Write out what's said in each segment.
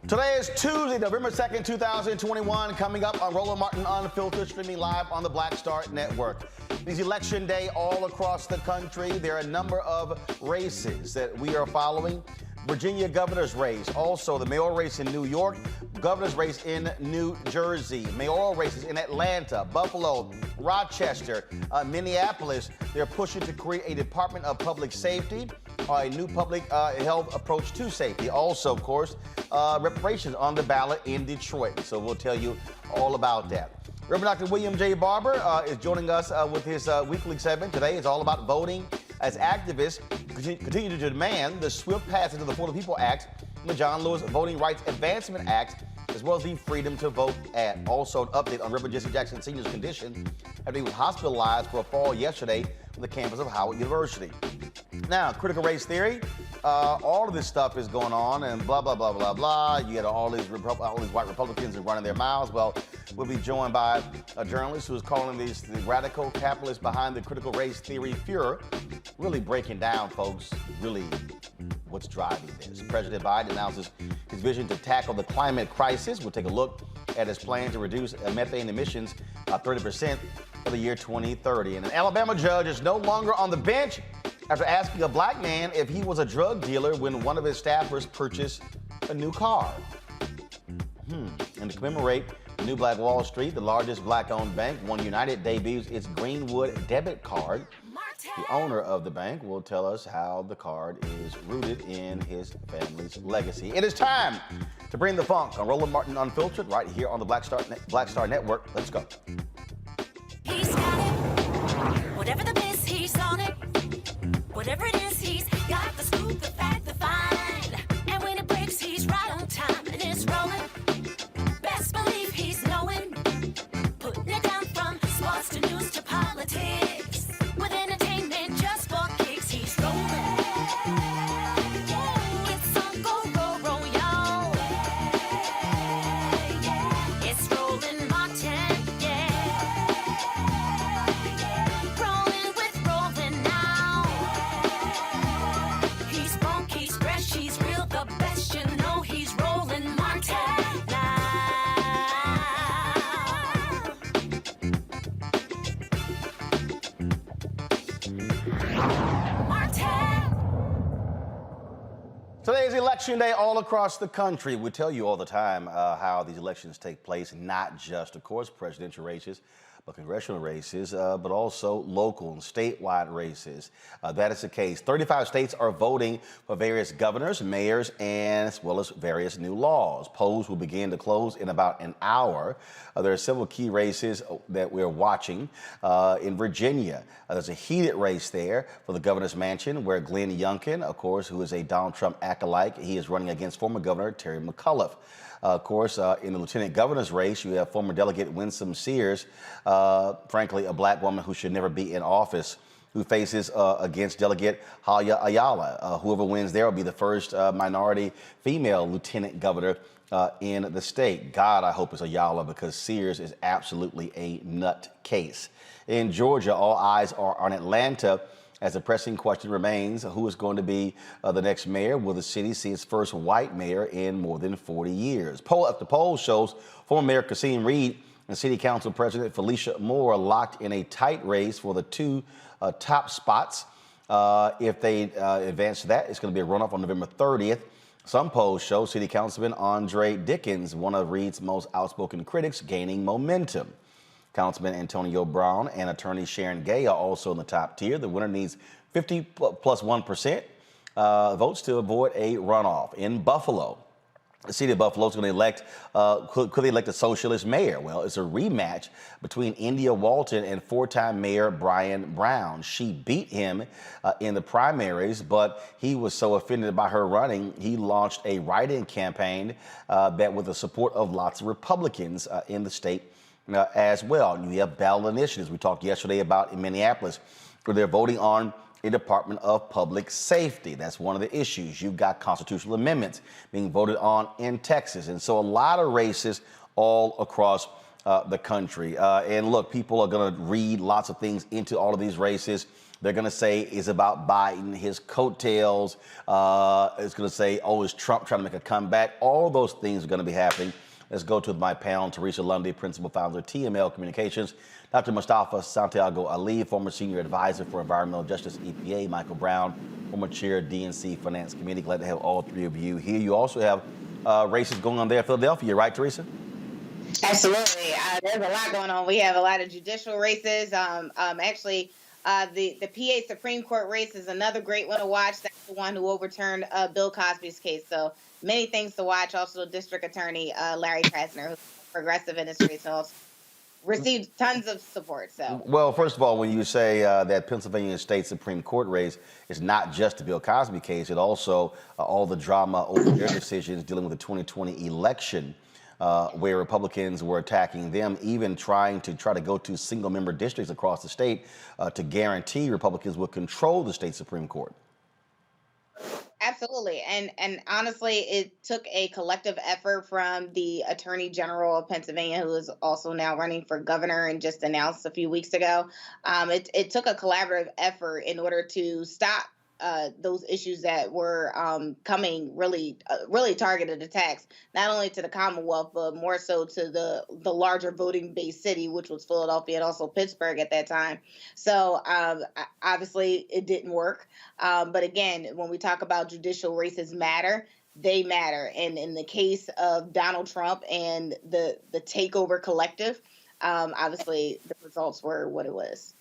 Today is Tuesday, November 2nd, 2021, coming up on Roland Martin Unfiltered, streaming live on the Black Star Network. It is election day all across the country. There are a number of races that we are following. Virginia governor's race, also the mayoral race in New York, governor's race in New Jersey, mayoral races in Atlanta, Buffalo, Rochester, Minneapolis. They're pushing to create a Department of Public Safety, a new public health approach to safety. Also, of course, reparations on the ballot in Detroit. So we'll tell you all about that. Reverend Dr. William J. Barber is joining us with his weekly segment. Today is all about voting as activists continue to demand the swift passage of the For the People Act and the John Lewis Voting Rights Advancement Act, as well as the Freedom to Vote Act. Also, an update on Reverend Jesse Jackson Sr.'s condition after he was hospitalized for a fall yesterday on the campus of Howard University. Now, critical race theory, all of this stuff is going on and blah, blah, blah, blah, blah. You got all these white Republicans are running their mouths. Well, we'll be joined by a journalist who is calling these the radical capitalists behind the critical race theory Furor, really breaking down, folks, really what's driving this. President Biden announces his vision to tackle the climate crisis. We'll take a look at his plan to reduce methane emissions by 30% for the year 2030. And an Alabama judge is no longer on the bench after asking a black man if he was a drug dealer when one of his staffers purchased a new car. And to commemorate the new Black Wall Street, the largest black-owned bank, One United, debuts its Greenwood Debit card. The owner of the bank will tell us how the card is rooted in his family's legacy. It is time to bring the funk on Roland Martin Unfiltered right here on the Black Star Network. Let's go. He's got it. Whatever the miss, he's on it. Whatever it is, he's got the scoop, the fact, the find. And when it breaks, he's right on time and it's rolling. Best believe he's knowing. Putting it down from sports to news to politics. With entertainment just for kicks, he's rolling. It's on go, roll, roll, y'all. It's Roland Martin, rolling with Roland now. He's funky, he's fresh, he's real, the best, you know he's Roland Martin now. Today is election day all across the country. We tell you all the time how these elections take place, not just, of course, presidential races, congressional races, but also local and statewide races. That is the case. 35 states are voting for various governors, mayors, and as well as various new laws. Polls will begin to close in about an hour. There are several key races that we're watching. In Virginia, there's a heated race there for the governor's mansion where Glenn Youngkin, of course, who is a Donald Trump acolyte, he is running against former Governor Terry McAuliffe. Of course, in the lieutenant governor's race, you have former Delegate Winsome Sears, frankly, a black woman who should never be in office, who faces against Delegate Halia Ayala. Whoever wins there will be the first minority female lieutenant governor in the state. God, I hope it's Ayala, because Sears is absolutely a nut case. In Georgia, all eyes are on Atlanta, as the pressing question remains, who is going to be the next mayor? Will the city see its first white mayor in more than 40 years? Poll after poll shows former Mayor Kasim Reed and City Council President Felicia Moore locked in a tight race for the two top spots. If they advance to that, it's going to be a runoff on November 30th. Some polls show City Councilman Andre Dickens, one of Reed's most outspoken critics, gaining momentum. Councilman Antonio Brown and attorney Sharon Gay are also in the top tier. The winner needs 50 plus 1% votes to avoid a runoff. In Buffalo, the city of Buffalo is going to elect, could they elect a socialist mayor? Well, it's a rematch between India Walton and four-time Mayor Brian Brown. She beat him in the primaries, but he was so offended by her running, he launched a write-in campaign that with the support of lots of Republicans in the state as well. And you have ballot initiatives. We talked yesterday about in Minneapolis, where they're voting on a Department of Public Safety. That's one of the issues. You've got constitutional amendments being voted on in Texas. And so a lot of races all across the country. And look, people are going to read lots of things into all of these races. They're going to say it's about Biden, his coattails. It's going to say, oh, is Trump trying to make a comeback? All those things are going to be happening. Let's go to my panel. TERESA LUNDY, Principal Founder of TML Communications. Dr. Mustafa Santiago Ali, former Senior Advisor for Environmental Justice EPA. Michael Brown, former Chair DNC Finance Committee. Glad to have all three of you here. You also have races going on there in Philadelphia, right, Teresa? Absolutely. There's a lot going on. We have a lot of judicial races. Actually, the PA Supreme Court race is another great one to watch. That's the one who overturned Bill Cosby's case. So many things to watch. Also, District Attorney Larry Krasner, who's progressive in this race, also received tons of support. So, well, first of all, when you say that Pennsylvania State Supreme Court race is not just the Bill Cosby case, it also all the drama over their decisions dealing with the 2020 election, where Republicans were attacking them, even trying to go to single-member districts across the state to guarantee Republicans would control the state Supreme Court. absolutely. And honestly, it took a collective effort from the Attorney General of Pennsylvania, who is also now running for governor and just announced a few weeks ago. It took a collaborative effort in order to stop those issues that were coming, really targeted attacks, not only to the Commonwealth, but more so to the larger voting base city, which was Philadelphia and also Pittsburgh at that time. So obviously it didn't work. But again, when we talk about judicial races matter, they matter. And in the case of Donald Trump and the takeover collective, obviously the results were what it was.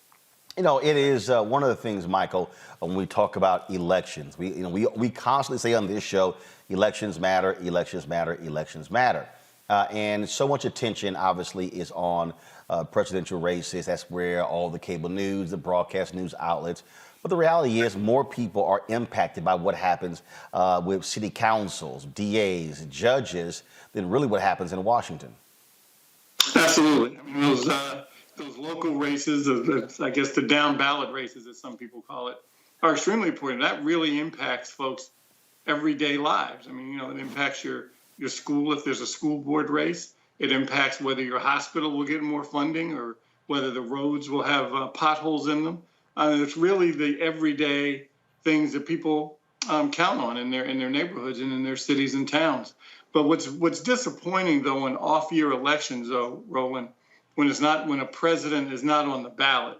You know, it is one of the things, Michael, when we talk about elections. We constantly say on this show, elections matter, elections matter, elections matter. And so much attention, obviously, is on presidential races. That's where all the cable news, the broadcast news outlets. But the reality is more people are impacted by what happens with city councils, DAs, judges, than really what happens in Washington. Absolutely. I mean, those local races, I guess the down ballot races, as some people call it, are extremely important. That really impacts folks' everyday lives. I mean, you know, it impacts your school if there's a school board race. It impacts whether your hospital will get more funding or whether the roads will have potholes in them. It's really the everyday things that people count on in their neighborhoods and in their cities and towns. But what's disappointing, though, in off-year elections, though, Roland, when a president is not on the ballot,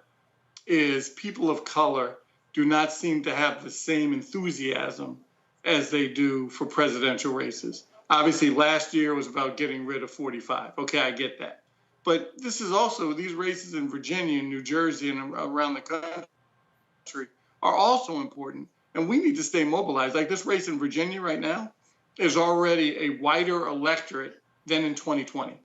is people of color do not seem to have the same enthusiasm as they do for presidential races. Obviously, last year was about getting rid of 45. Okay, I get that. But this is also, these races in Virginia and New Jersey and around the country are also important. And we need to stay mobilized. Like this race in Virginia right now is already a wider electorate than in 2020.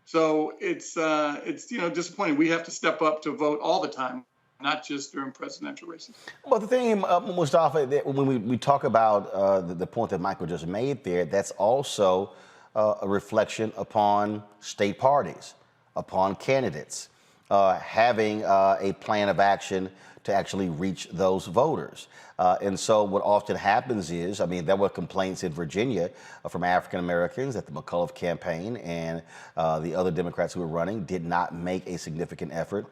So it's disappointing. We have to step up to vote all the time, not just during presidential races. Well, the thing, Mustafa, that when we talk about the point that Michael just made there, that's also a reflection upon state parties, upon candidates, having a plan of action to actually reach those voters. And so what often happens is, I mean, there were complaints in Virginia from African Americans that the McAuliffe campaign and the other Democrats who were running did not make a significant effort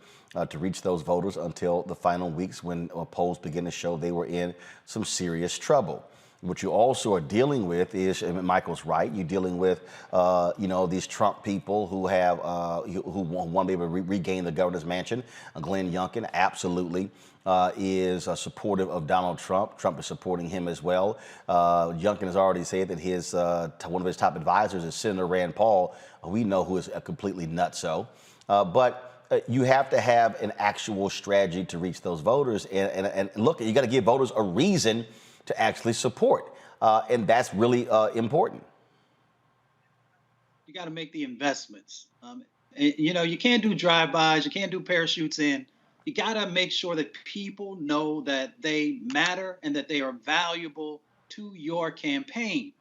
to reach those voters until the final weeks when polls began to show they were in some serious trouble. What you also are dealing with is, and Michael's right, you're dealing with, these Trump people who have, who want to be able to regain the governor's mansion. Glenn Youngkin absolutely is supportive of Donald Trump. Trump is supporting him as well. Youngkin has already said that his one of his top advisors is Senator Rand Paul, who we know who is a completely nutso. But you have to have an actual strategy to reach those voters. And look, you got to give voters a reason to actually support. And that's really important. You got to make the investments. You can't do drive-bys. You can't do parachutes in. You got to make sure that people know that they matter and that they are valuable to your campaign.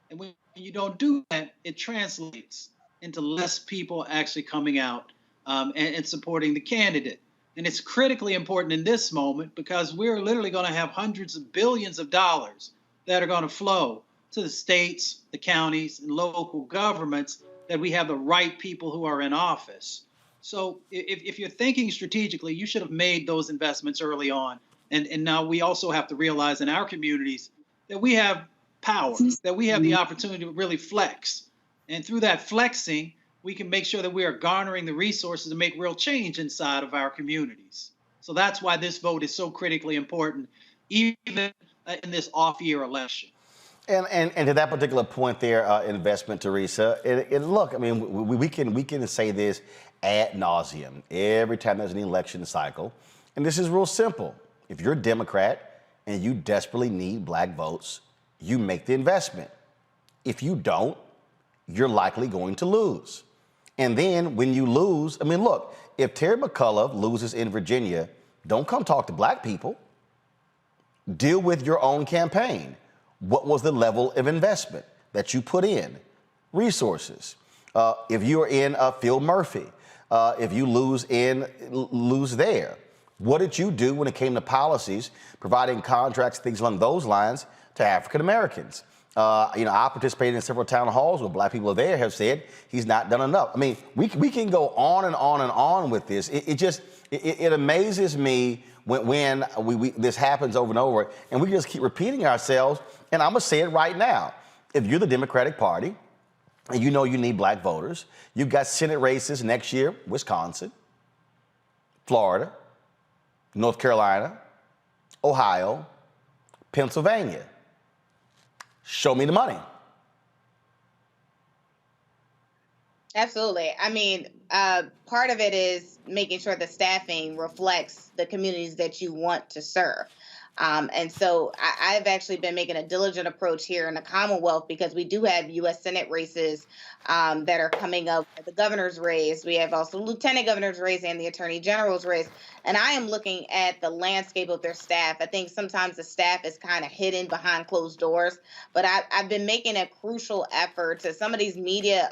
And when you don't do that, it translates into less people actually coming out and supporting the candidate. And it's critically important in this moment because we're literally going to have hundreds of billions of dollars that are going to flow to the states, the counties, and local governments that we have the right people who are in office. So if you're thinking strategically, you should have made those investments early on. And now we also have to realize in our communities that we have power, that we have the opportunity to really flex. And through that flexing, we can make sure that we are garnering the resources to make real change inside of our communities. So that's why this vote is so critically important, even in this off-year election. And to that particular point there, investment, Teresa, look, I mean, we can say this ad nauseum every time there's an election cycle. And this is real simple. If you're a Democrat and you desperately need black votes, you make the investment. If you don't, you're likely going to lose. And then when you lose, I mean, look, if Terry McAuliffe loses in Virginia, don't come talk to black people. Deal with your own campaign. What was the level of investment that you put in? Resources. If you're in Phil Murphy, if you lose there, what did you do when it came to policies, providing contracts, things along those lines to African Americans? I participated in several town halls where black people there have said he's not done enough. I mean, we can go on and on and on with this. It amazes me when this happens over and over, and we just keep repeating ourselves. And I'm gonna say it right now: if you're the Democratic Party, and you know you need black voters, you've got Senate races next year: Wisconsin, Florida, North Carolina, Ohio, Pennsylvania. Show me the money. Absolutely. I mean, part of it is making sure the staffing reflects the communities that you want to serve. And so I've actually been making a diligent approach here in the Commonwealth because we do have U.S. Senate races that are coming up. The governor's race. We have also lieutenant governor's race and the attorney general's race. And I am looking at the landscape of their staff. I think sometimes the staff is kind of hidden behind closed doors. But I've been making a crucial effort to some of these media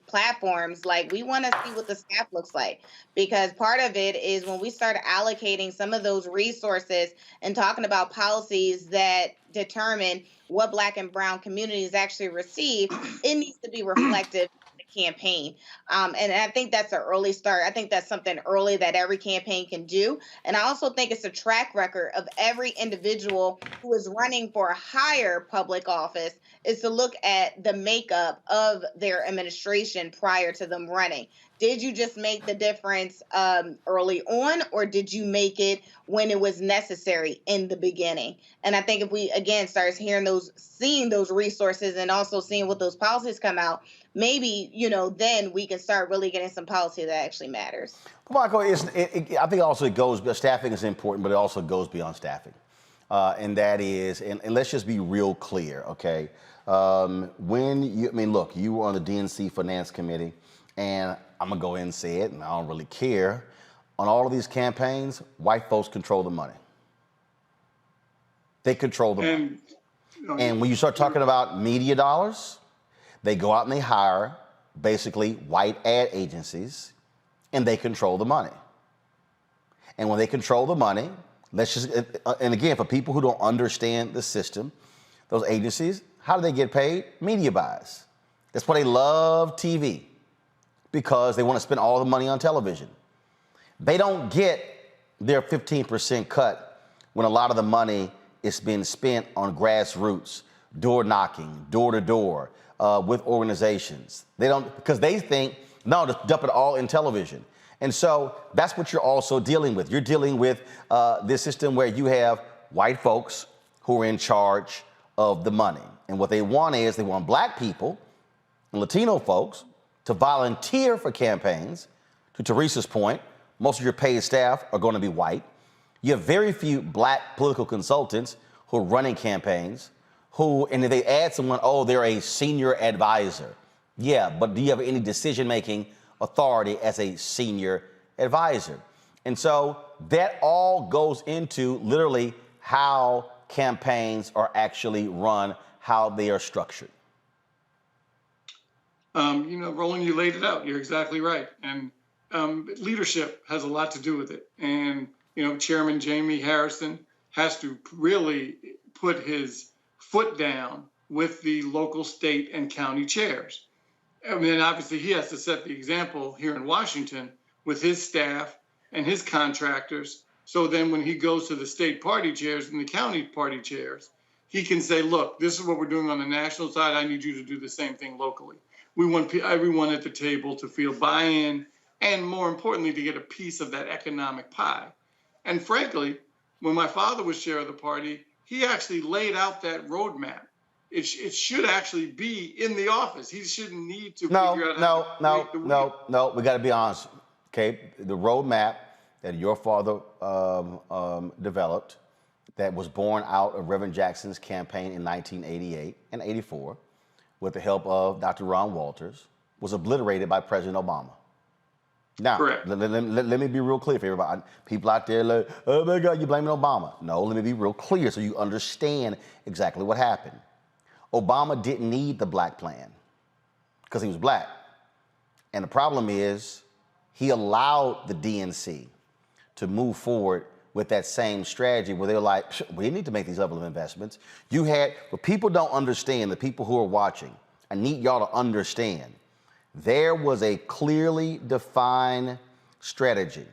platforms. Like, we want to see what the staff looks like, because part of it is when we start allocating some of those resources and talking about policies that determine what Black and brown communities actually receive, it needs to be reflective in the campaign. And I think that's an early start. I think that's something early that every campaign can do. And I also think it's a track record of every individual who is running for a higher public office is to look at the makeup of their administration prior to them running. did you just make the difference early on, or did you make it when it was necessary in the beginning? And I think if we again start seeing those resources and also seeing what those policies come out, maybe then we can start really getting some policy that actually matters. Michael, I think also it goes, staffing is important, but it also goes beyond staffing. And that is, and let's just be real clear, okay? Look, you were on the DNC Finance Committee, and I'm gonna go ahead and say it, and I don't really care. On all of these campaigns, white folks control the money. They control the money. And when you start talking about media dollars, they go out and they hire basically white ad agencies, and they control the money. And when they control the money, and again, for people who don't understand the system, those agencies, how do they get paid? Media buys. That's why they love TV, because they want to spend all the money on television. They don't get their 15% cut when a lot of the money is being spent on grassroots, door knocking, door to door, with organizations. They don't, because they think, no, just dump it all in television. And so that's what you're also dealing with. You're dealing with this system where you have white folks who are in charge of the money. And what they want is they want black people and Latino folks to volunteer for campaigns. To Teresa's point, most of your paid staff are going to be white. You have very few black political consultants who are running campaigns and if they add someone, oh, they're a senior advisor. Yeah, but do you have any decision-making authority as a senior advisor? And so that all goes into literally how campaigns are actually run, how they are structured. Roland, you laid it out. You're exactly right. And leadership has a lot to do with it. And, Chairman Jamie Harrison has to really put his foot down with the local, state, and county chairs. I mean, obviously, he has to set the example here in Washington with his staff and his contractors. So then when he goes to the state party chairs and the county party chairs, he can say, look, this is what we're doing on the national side. I need you to do the same thing locally. We want everyone at the table to feel buy-in and, more importantly, to get a piece of that economic pie. And frankly, when my father was chair of the party, he actually laid out that roadmap. It should actually be in the office. He shouldn't need to figure out how to No. We got to be honest. Okay, the roadmap that your father developed, that was born out of Reverend Jackson's campaign in 1988 and 84, with the help of Dr. Ron Walters, was obliterated by President Obama. Now, let me be real clear for everybody. People out there like, oh my God, you're blaming Obama. No, let me be real clear so you understand exactly what happened. Obama didn't need the black plan because he was black. And the problem is he allowed the DNC to move forward with that same strategy where they're like, we need to make these level of investments. What people don't understand, the people who are watching, I need y'all to understand, there was a clearly defined strategy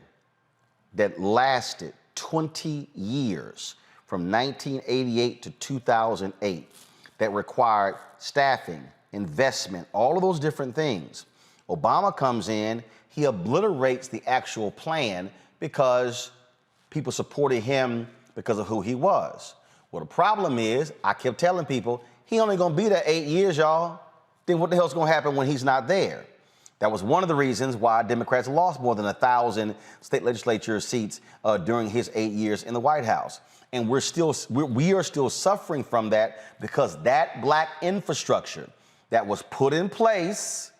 that lasted 20 years from 1988 to 2008 that required staffing, investment, all of those different things. Obama comes in, he obliterates the actual plan because people supported him because of who he was. Well, the problem is, I kept telling people, he only gonna be there 8 years, y'all. Then what the hell's gonna happen when he's not there? That was one of the reasons why Democrats lost more than 1,000 state legislature seats during his 8 years in the White House. And we are still suffering from that because that black infrastructure that was put in place,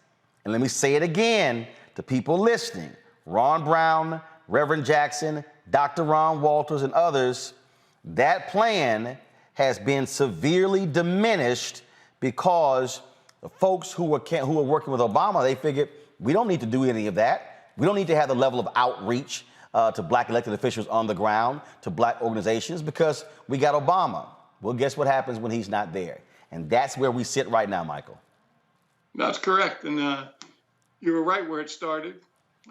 and let me say it again to people listening, Ron Brown, Reverend Jackson, Dr. Ron Walters, and others, that plan has been severely diminished because the folks who were working with Obama, they figured, we don't need to do any of that. We don't need to have the level of outreach to black elected officials on the ground, to black organizations, because we got Obama. Well, guess what happens when he's not there? And that's where we sit right now, Michael. That's correct. And you were right where it started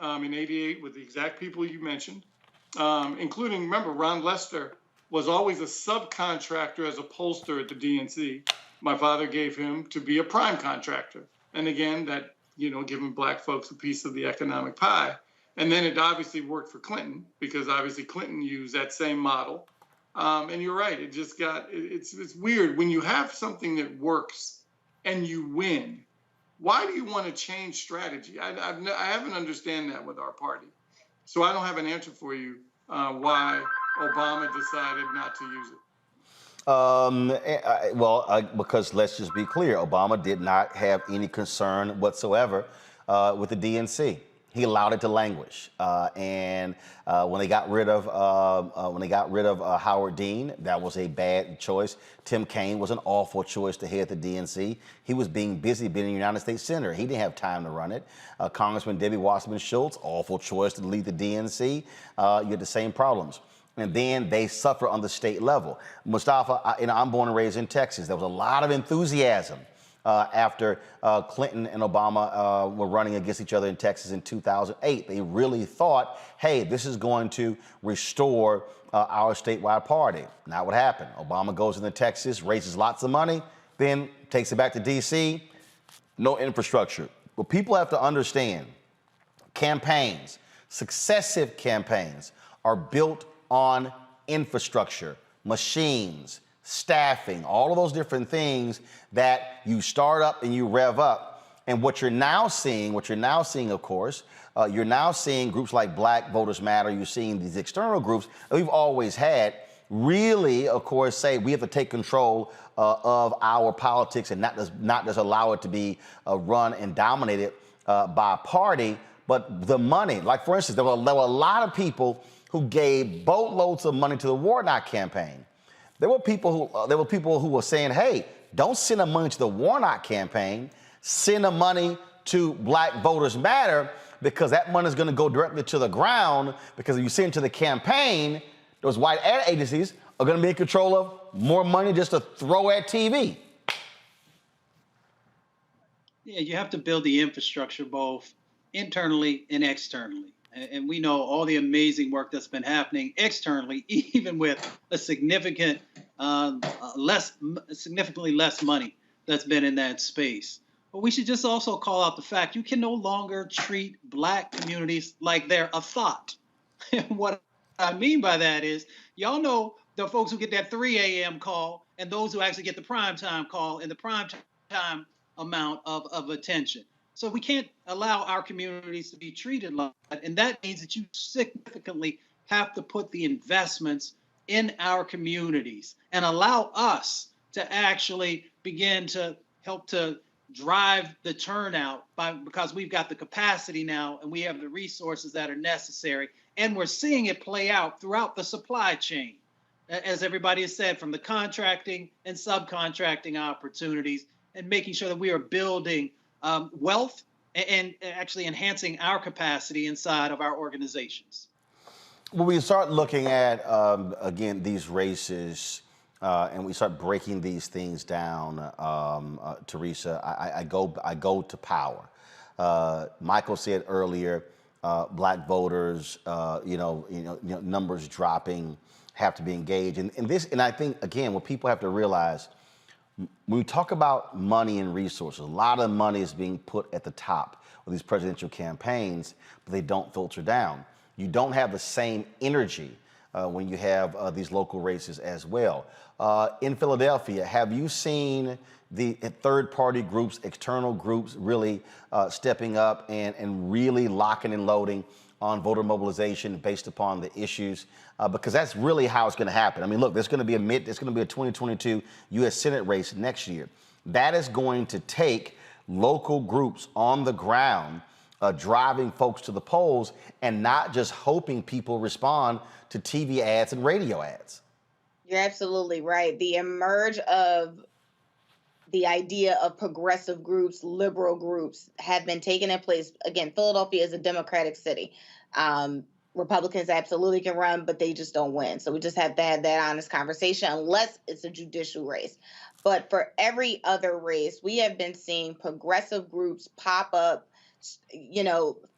in 88 with the exact people you mentioned, including, remember, Ron Lester was always a subcontractor as a pollster at the DNC. My father gave him to be a prime contractor. And again, that giving black folks a piece of the economic pie. And then it obviously worked for Clinton, because obviously Clinton used that same model. And you're right, it's weird when you have something that works and you win. Why do you want to change strategy? I haven't understand that with our party. So I don't have an answer for you why Obama decided not to use it. Because let's just be clear, Obama did not have any concern whatsoever with the DNC. He allowed it to languish, and when they got rid of Howard Dean, that was a bad choice. Tim Kaine was an awful choice to head the DNC. He was being busy being a United States Senator. He didn't have time to run it. Congressman Debbie Wasserman Schultz, awful choice to lead the DNC. You had the same problems. And then they suffer on the state level. Mustafa, I'm born and raised in Texas. There was a lot of enthusiasm after Clinton and Obama were running against each other in Texas in 2008. They really thought, hey, this is going to restore our statewide party. Not what happened. Obama goes into Texas, raises lots of money, then takes it back to D.C., no infrastructure. But people have to understand, campaigns, successive campaigns, are built on infrastructure, machines, staffing, all of those different things that you start up and you rev up. And what you're now seeing, of course, you're now seeing groups like Black Voters Matter. You're seeing these external groups that we've always had really, of course, say we have to take control of our politics and not just allow it to be run and dominated by a party, but the money. Like, for instance, there were a lot of people who gave boatloads of money to the Warnock campaign. There were people who were saying, hey, don't send the money to the Warnock campaign, send the money to Black Voters Matter, because that money is going to go directly to the ground, because if you send it to the campaign, those white ad agencies are going to be in control of more money just to throw at TV. Yeah, you have to build the infrastructure both internally and externally. And we know all the amazing work that's been happening externally, even with a significantly less money that's been in that space. But we should just also call out the fact you can no longer treat Black communities like they're a thought. And what I mean by that is, y'all know the folks who get that 3 a.m. call and those who actually get the primetime call and the primetime amount of attention. So we can't allow our communities to be treated like that. And that means that you significantly have to put the investments in our communities and allow us to actually begin to help to drive the turnout because we've got the capacity now and we have the resources that are necessary. And we're seeing it play out throughout the supply chain, as everybody has said, from the contracting and subcontracting opportunities, and making sure that we are building wealth and actually enhancing our capacity inside of our organizations. When we start looking at, again, these races, and we start breaking these things down, TERESA, I go to power. Michael said earlier, Black voters, numbers dropping, have to be engaged. And I think, again, what people have to realize, when we talk about money and resources, a lot of money is being put at the top of these presidential campaigns, but they don't filter down. You don't have the same energy when you have these local races as well. In Philadelphia, have you seen the third-party groups, external groups really stepping up and really locking and loading on voter mobilization based upon the issues? Because that's really how it's going to happen. I mean, look, there's going to be a 2022 U.S. Senate race next year. That is going to take local groups on the ground driving folks to the polls and not just hoping people respond to TV ads and radio ads. You're absolutely right. The emerge of the idea of progressive groups, liberal groups, have been taking in place. Again, Philadelphia is a Democratic city. Republicans absolutely can run, but they just don't win. So we just have to have that honest conversation, unless it's a judicial race. But for every other race, we have been seeing progressive groups pop up,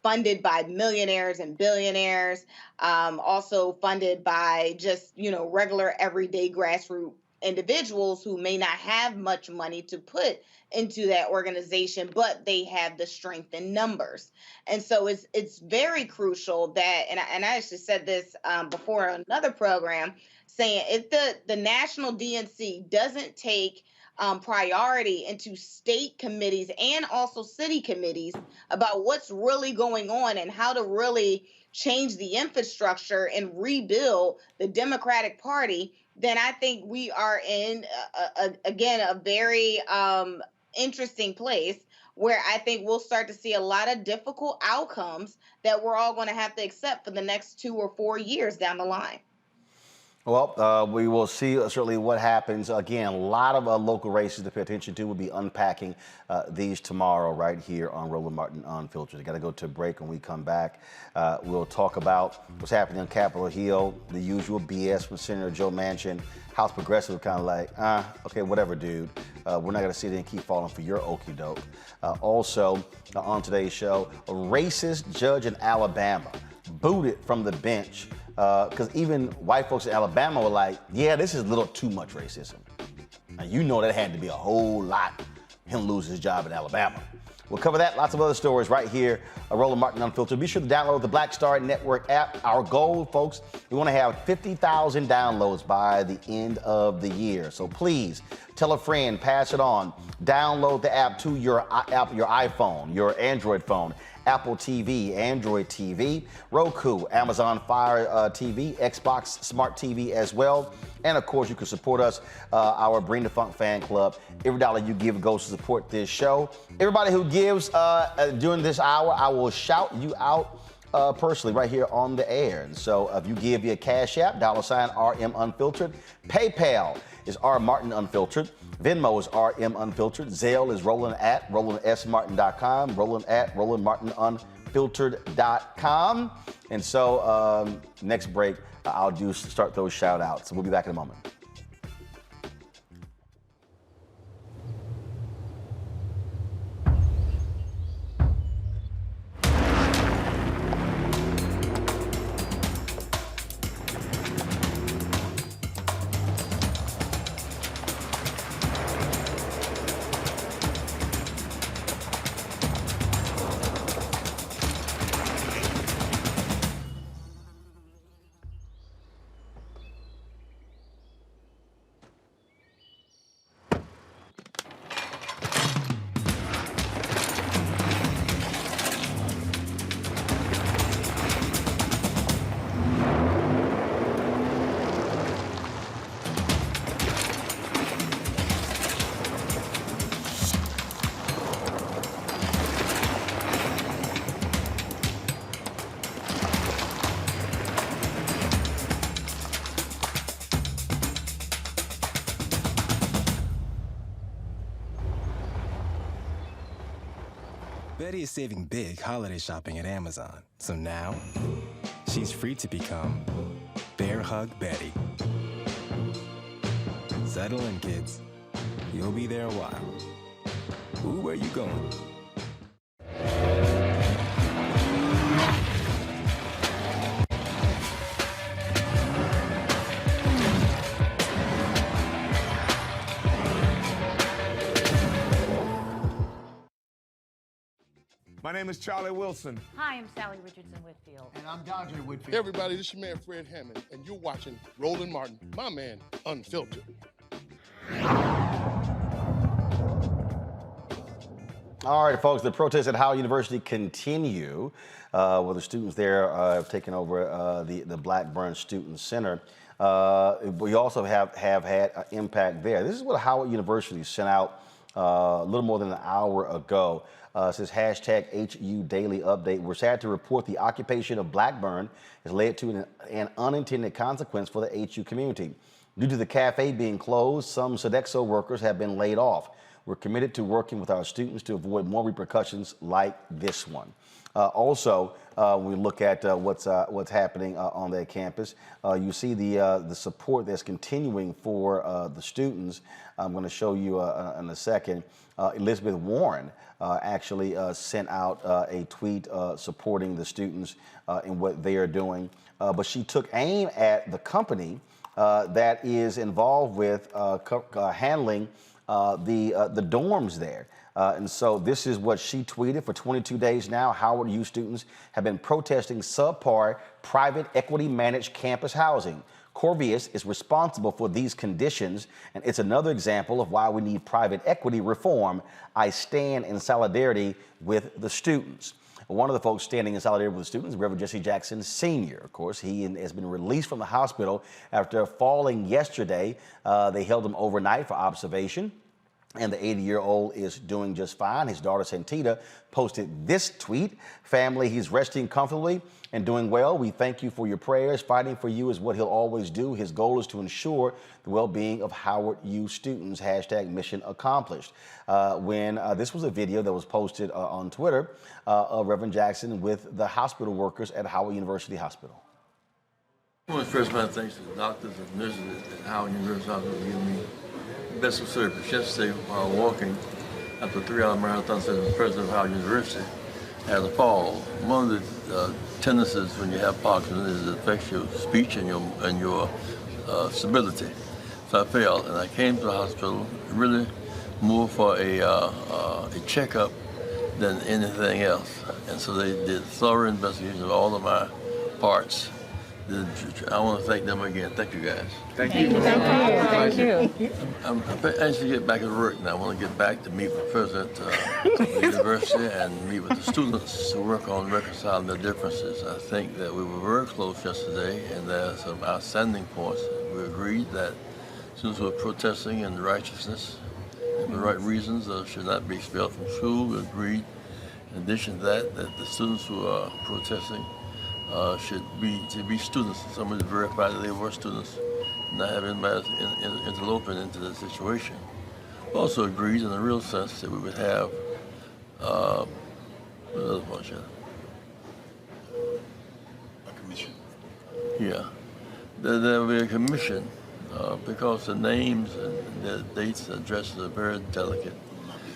funded by millionaires and billionaires, also funded by just, regular everyday grassroots individuals who may not have much money to put into that organization, but they have the strength in numbers. And so it's very crucial that, and I actually said this before on another program, saying if the national DNC doesn't take priority into state committees and also city committees about what's really going on and how to really change the infrastructure and rebuild the Democratic Party, then I think we are in, again, a very interesting place where I think we'll start to see a lot of difficult outcomes that we're all going to have to accept for the next 2 or 4 years down the line. Well, we will see certainly what happens. Again, a lot of local races to pay attention to. We'll be unpacking these tomorrow right here on Roland Martin Unfiltered. I got to go to a break. When we come back, we'll talk about what's happening on Capitol Hill, the usual BS from Senator Joe Manchin. House Progressive kind of like, okay, whatever, dude. We're not going to sit there and keep falling for your okie doke. Also, on today's show, a racist judge in Alabama booted from the bench because even white folks in Alabama were like, yeah, this is a little too much racism. Now, you know that had to be a whole lot, him losing his job in Alabama. We'll cover that, lots of other stories right here at Roland Martin Unfiltered. Be sure to download the Black Star Network app. Our goal, folks, we want to have 50,000 downloads by the end of the year. So please tell a friend, pass it on. Download the app to your iPhone, your Android phone, Apple TV, Android TV, Roku, Amazon Fire TV, Xbox Smart TV as well. And of course, you can support us, our Bring the Funk fan club. Every dollar you give goes to support this show. Everybody who gives during this hour, I will shout you out personally right here on the air. And so if you give via Cash App, $RM Unfiltered, PayPal is R Martin Unfiltered, Venmo is RM Unfiltered, Zelle is Roland at RolandSMartin.com, Roland at RolandMartinUnfiltered.com. And so next break, I'll start those shout outs. So we'll be back in a moment. Betty is saving big holiday shopping at Amazon. So now, she's free to become Bear Hug Betty. Settle in, kids. You'll be there a while. Ooh, where you going? My name is Charlie Wilson. Hi, I'm Sally Richardson Whitfield. And I'm Dodger Whitfield. Hey everybody, this is your man Fred Hammond, and you're watching Roland Martin, my man, Unfiltered. All right, folks, the protests at Howard University continue. Where the students there have taken over the Blackburn Student Center. We also have had an impact there. This is what Howard University sent out a little more than an hour ago. It says hashtag HU Daily Update. We're sad to report the occupation of Blackburn has led to an unintended consequence for the HU community. Due to the cafe being closed, some Sodexo workers have been laid off. We're committed to working with our students to avoid more repercussions like this one. Also, we look at what's happening on that campus. You see the support that's continuing for the students. I'm going to show you in a second. Elizabeth Warren actually sent out a tweet supporting the students in what they are doing. But she took aim at the company that is involved with handling the dorms there. And so this is what she tweeted. For 22 days now, Howard U students have been protesting subpar private equity managed campus housing. Corvius is responsible for these conditions, and it's another example of why we need private equity reform. I stand in solidarity with the students. One of the folks standing in solidarity with the students is Reverend Jesse Jackson Sr. Of course, he has been released from the hospital after falling yesterday. They held him overnight for observation, and the 80-year-old is doing just fine. His daughter, Santita, posted this tweet: "Family, he's resting comfortably and doing well. We thank you for your prayers. Fighting for you is what he'll always do. His goal is to ensure the well-being of Howard U students. Hashtag mission accomplished." This was a video that was posted on Twitter of Reverend Jackson with the hospital workers at Howard University Hospital. I want to first my thanks to the doctors and nurses at Howard University Hospital for giving me best of service. Yesterday, while walking after a 3-hour marathon, said the president of Howard University had a fall. One of the tendencies when you have Parkinson's is it affects your speech and your stability. So I fell, and I came to the hospital really more for a checkup than anything else. And so they did thorough investigation of all of my parts. I want to thank them again. Thank you, guys. Thank you. Thank you. I'm anxious to get back to work now. I want to get back to meet with the president of the university and meet with the students to work on reconciling the differences. I think that we were very close yesterday, and there are some outstanding points. We agreed that students who are protesting in righteousness and for the right reasons should not be expelled from school. We agreed, in addition to that, that the students who are protesting should be students. Somebody verified that they were students, not have anybody interloping into the situation. We also agreed in a real sense that we would have another bunch of A commission. yeah. There will be a commission because the names and the dates and addresses are very delicate.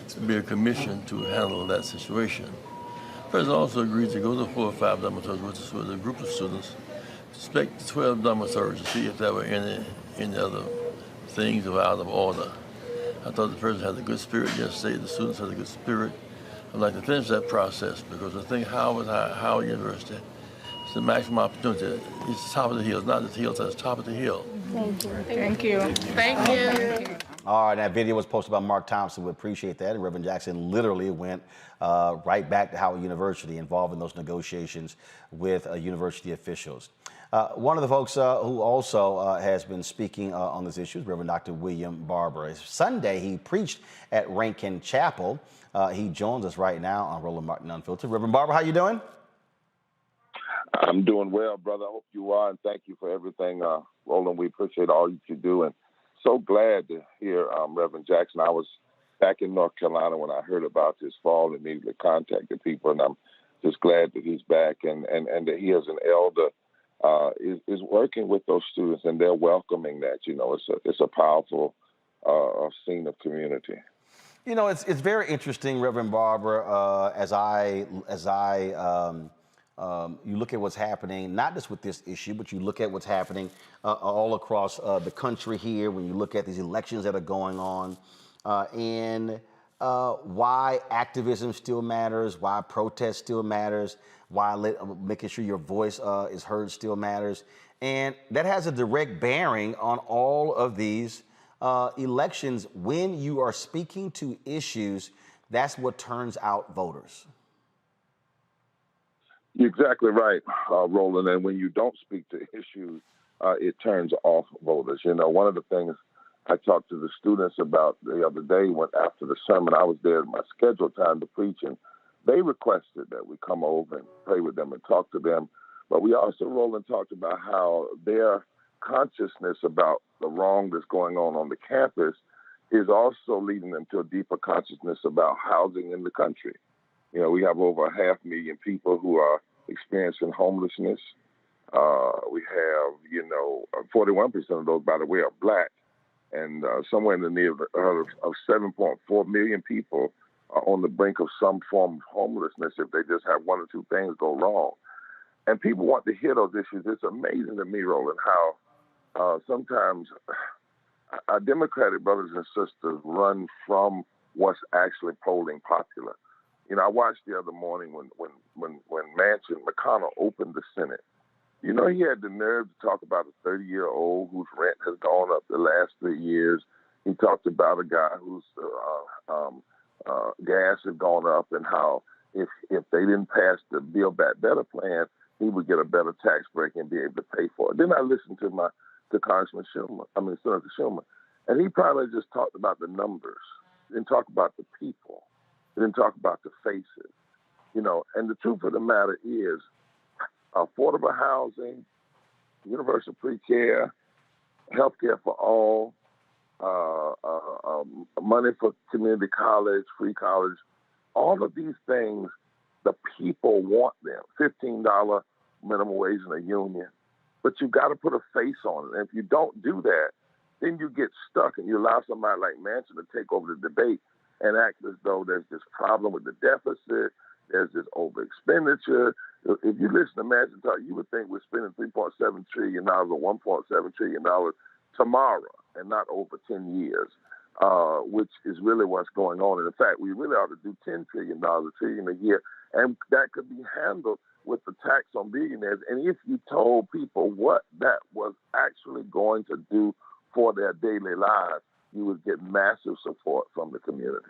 There will be a commission to handle that situation. The president also agreed to go to 4 or 5 dormitories with a group of students to inspect 12 dormitories to see if there were any other things that were out of order. I thought the president had a good spirit yesterday. The students had a good spirit. I'd like to finish that process because I think Howard University is the maximum opportunity. It's the top of the hill, not the hill, it's the top of the hill. Thank you. Thank you. All right, that video was posted by Mark Thompson. We appreciate that. And Reverend Jackson literally went right back to Howard University, involved in those negotiations with university officials. One of the folks who also has been speaking on this issue is Reverend Dr. William Barber. Sunday, he preached at Rankin Chapel. He joins us right now on Roland Martin Unfiltered. Reverend Barber, how you doing? I'm doing well, brother. I hope you are, and thank you for everything, Roland. We appreciate all you do, and so glad to hear Reverend Jackson. I was back in North Carolina when I heard about his fall and immediately contacted people, and I'm just glad that he's back and that he as an elder is working with those students, and they're welcoming that. You know, it's a powerful scene of community. You know, it's very interesting, Reverend Barber, you look at what's happening, not just with this issue, but you look at what's happening all across the country here when you look at these elections that are going on, and why activism still matters, why protest still matters, why making sure your voice is heard still matters. And that has a direct bearing on all of these elections. When you are speaking to issues, that's what turns out voters. You're exactly right, Roland. And when you don't speak to issues, it turns off voters. You know, one of the things I talked to the students about the other day, after the sermon, I was there at my scheduled time to preach, and they requested that we come over and pray with them and talk to them. But we also, Roland, talked about how their consciousness about the wrong that's going on the campus is also leading them to a deeper consciousness about housing in the country. You know, we have over 500,000 people who are experiencing homelessness. We have, 41% of those, by the way, are black. And somewhere in the neighborhood of 7.4 million people are on the brink of some form of homelessness if they just have one or two things go wrong. And people want to hear those issues. It's amazing to me, Roland, how sometimes our Democratic brothers and sisters run from what's actually polling popular. You know, I watched the other morning when McConnell opened the Senate. You know, he had the nerve to talk about a 30-year-old whose rent has gone up the last 3 years. He talked about a guy whose gas had gone up and how if they didn't pass the Build Back Better plan, he would get a better tax break and be able to pay for it. Then I listened to Senator Schumer, and he probably just talked about the numbers. He didn't talk about the people. He didn't talk about the faces. You know, and the truth of the matter is, affordable housing, universal pre-care, health care for all, money for community college, free college, all of these things, the people want them. $15 minimum wage in a union. But you got to put a face on it. And if you don't do that, then you get stuck and you allow somebody like Manchin to take over the debate and act as though there's this problem with the deficit, there's this over expenditure. If you listen to Manchin talk, you would think we're spending $3.7 trillion or $1.7 trillion tomorrow and not over 10 years, which is really what's going on. And in fact, we really ought to do $10 trillion, $1 trillion a year, and that could be handled with the tax on billionaires. And if you told people what that was actually going to do for their daily lives, you would get massive support from the community.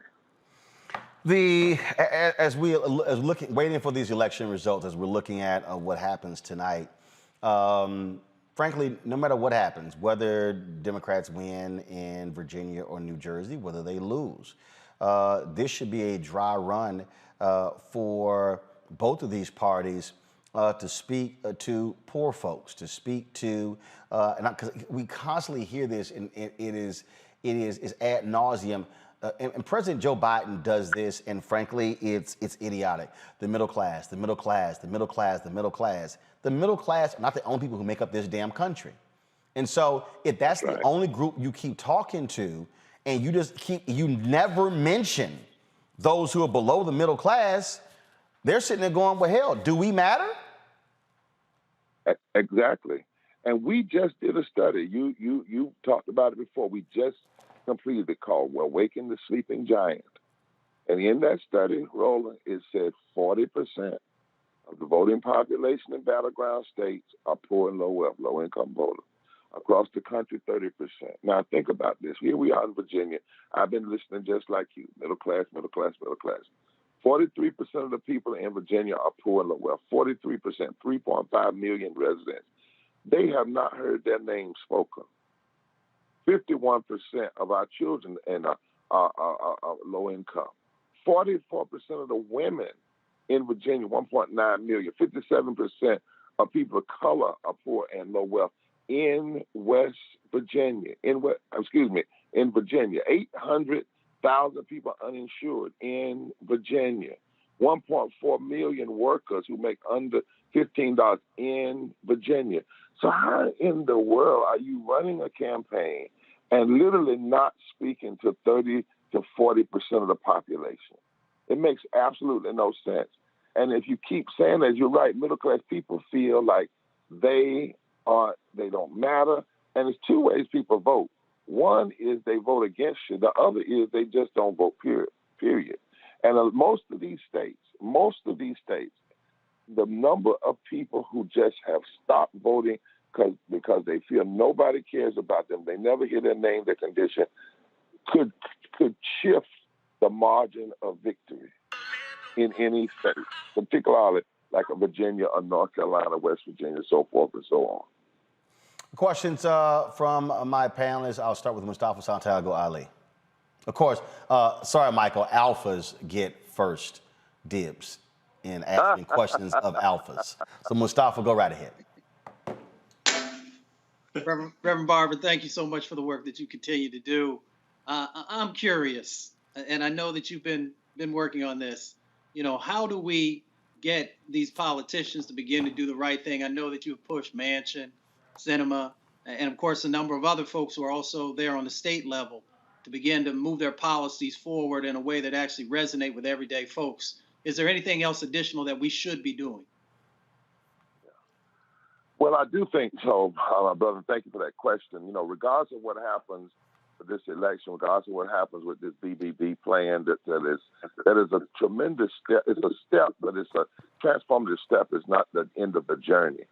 As waiting for these election results, as we're looking at what happens tonight, frankly, no matter what happens, whether Democrats win in Virginia or New Jersey, whether they lose, this should be a dry run for both of these parties to speak to poor folks, to speak to, because we constantly hear this, and it is ad nauseum. And President Joe Biden does this, and frankly, it's idiotic. The middle class, the middle class, the middle class, the middle class. The middle class are not the only people who make up this damn country. And so if that's the only group you keep talking to, and you never mention those who are below the middle class, they're sitting there going, well, hell, do we matter? Exactly. And we just did a study. You talked about it before. We just completed it called Awaken the Sleeping Giant. And in that study, Roland, it said 40% of the voting population in battleground states are poor and low wealth, low income voters. Across the country, 30%. Now think about this. Here we are in Virginia. I've been listening just like you. Middle class, middle class, middle class. 43% of the people in Virginia are poor and low wealth. 43%, 3.5 million residents. They have not heard their names spoken. 51% of our children are low income. 44% of the women in Virginia, 1.9 million. 57% of people of color are poor and low wealth in West Virginia. In Virginia, 800,000 people uninsured in Virginia. 1.4 million workers who make under $15 in Virginia. So how in the world are you running a campaign and literally not speaking to 30 to 40% of the population? It makes absolutely no sense. And if you keep saying that, you're right, middle class people feel like they don't matter. And there's two ways people vote. One is they vote against you. The other is they just don't vote, period. And most of these states, the number of people who just have stopped voting because they feel nobody cares about them, they never hear their name, their condition, could shift the margin of victory in any state, particularly like a Virginia or North Carolina, West Virginia, so forth and so on. Questions from my panelists. I'll start with Mustafa Santiago Ali. Of course, sorry, Michael, alphas get first dibs in asking questions of alphas. So Mustafa, go right ahead. Reverend Barber, thank you so much for the work that you continue to do. I'm curious, and I know that you've been working on this. You know, how do we get these politicians to begin to do the right thing? I know that you've pushed Manchin, Sinema, and of course a number of other folks who are also there on the state level to begin to move their policies forward in a way that actually resonate with everyday folks. Is there anything else additional that we should be doing? Well, I do think so, brother. Thank you for that question. You know, regardless of what happens with this election, regardless of what happens with this BBB plan, that is a tremendous step. It's a step, but it's a transformative step. It's not the end of the journey.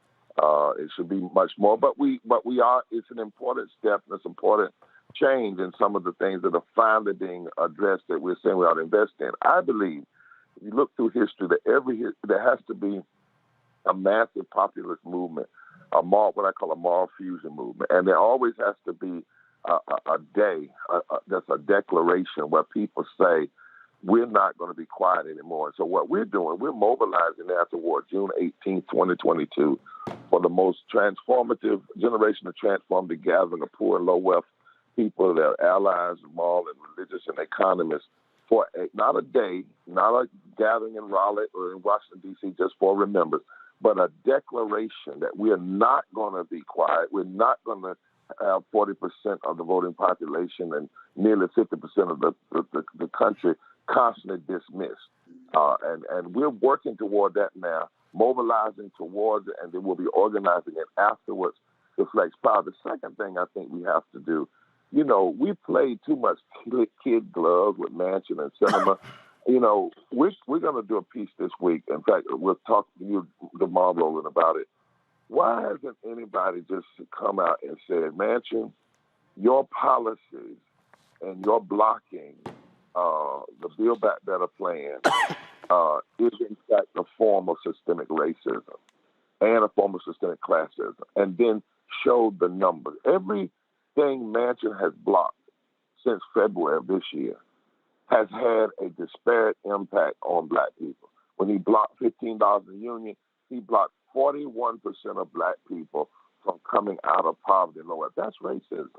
It should be much more, but we are. It's an important step, and it's important change in some of the things that are finally being addressed that we're saying we ought to invest in. I believe, if you look through history, that there has to be a massive populist movement, what I call a moral fusion movement. And there always has to be a day, that's a declaration where people say, we're not going to be quiet anymore. So what we're doing, we're mobilizing now toward June 18th, 2022, for the most transformative generation of transformative gathering of poor and low-wealth people, their allies, moral and religious and economists, for not a day, not a gathering in Raleigh or in Washington, D.C., just for remembrance, but a declaration that we are not going to be quiet. We're not going to have 40% of the voting population and nearly 50% of the country constantly dismissed. And we're working toward that now, mobilizing towards it, and then we'll be organizing it afterwards to flex power. The second thing I think we have to do, you know, we played too much kid gloves with Manchin and Cinema. You know, we're going to do a piece this week. In fact, we'll talk to you tomorrow, Roland, about it. Why hasn't anybody just come out and said, Manchin, your policies and your blocking the Build Back Better plan is in fact a form of systemic racism and a form of systemic classism, and then showed the numbers. Everything Manchin has blocked since February of this year has had a disparate impact on black people. When he blocked $15 a union, he blocked 41% of black people from coming out of poverty and lower. That's racism.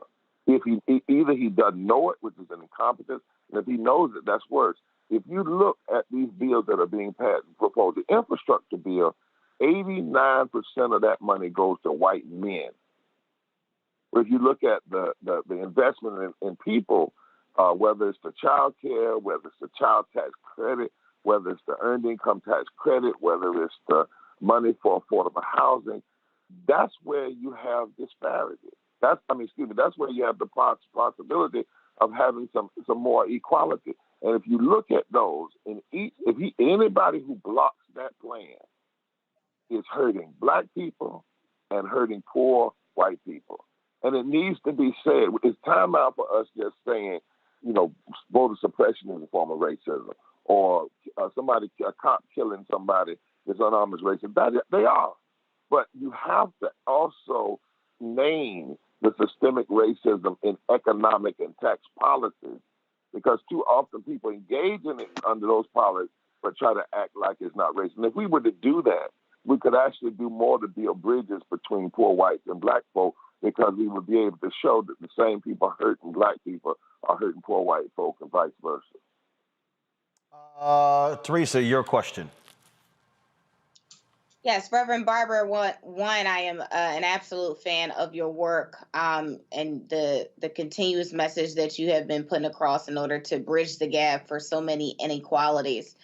If either he doesn't know it, which is an incompetence, and if he knows it, that's worse. If you look at these bills that are being proposed, the infrastructure bill, 89% of that money goes to white men. If you look at the investment in people, whether it's the child care, whether it's the child tax credit, whether it's the earned income tax credit, whether it's the money for affordable housing, that's where you have disparity. That's where you have the possibility of having some more equality. And if you look at those, anybody who blocks that plan is hurting black people and hurting poor white people. And it needs to be said. It's time out for us just saying, you know, voter suppression is a form of racism, or a cop killing somebody is unarmed as racist. They are. But you have to also name the systemic racism in economic and tax policies, because too often people engage in it under those policies but try to act like it's not racist. And if we were to do that, we could actually do more to build bridges between poor whites and black folk, because we would be able to show that the same people hurting black people are hurting poor white folk and vice versa. Teresa, your question. Yes, Reverend Barber, I am an absolute fan of your work and the continuous message that you have been putting across in order to bridge the gap for so many inequalities.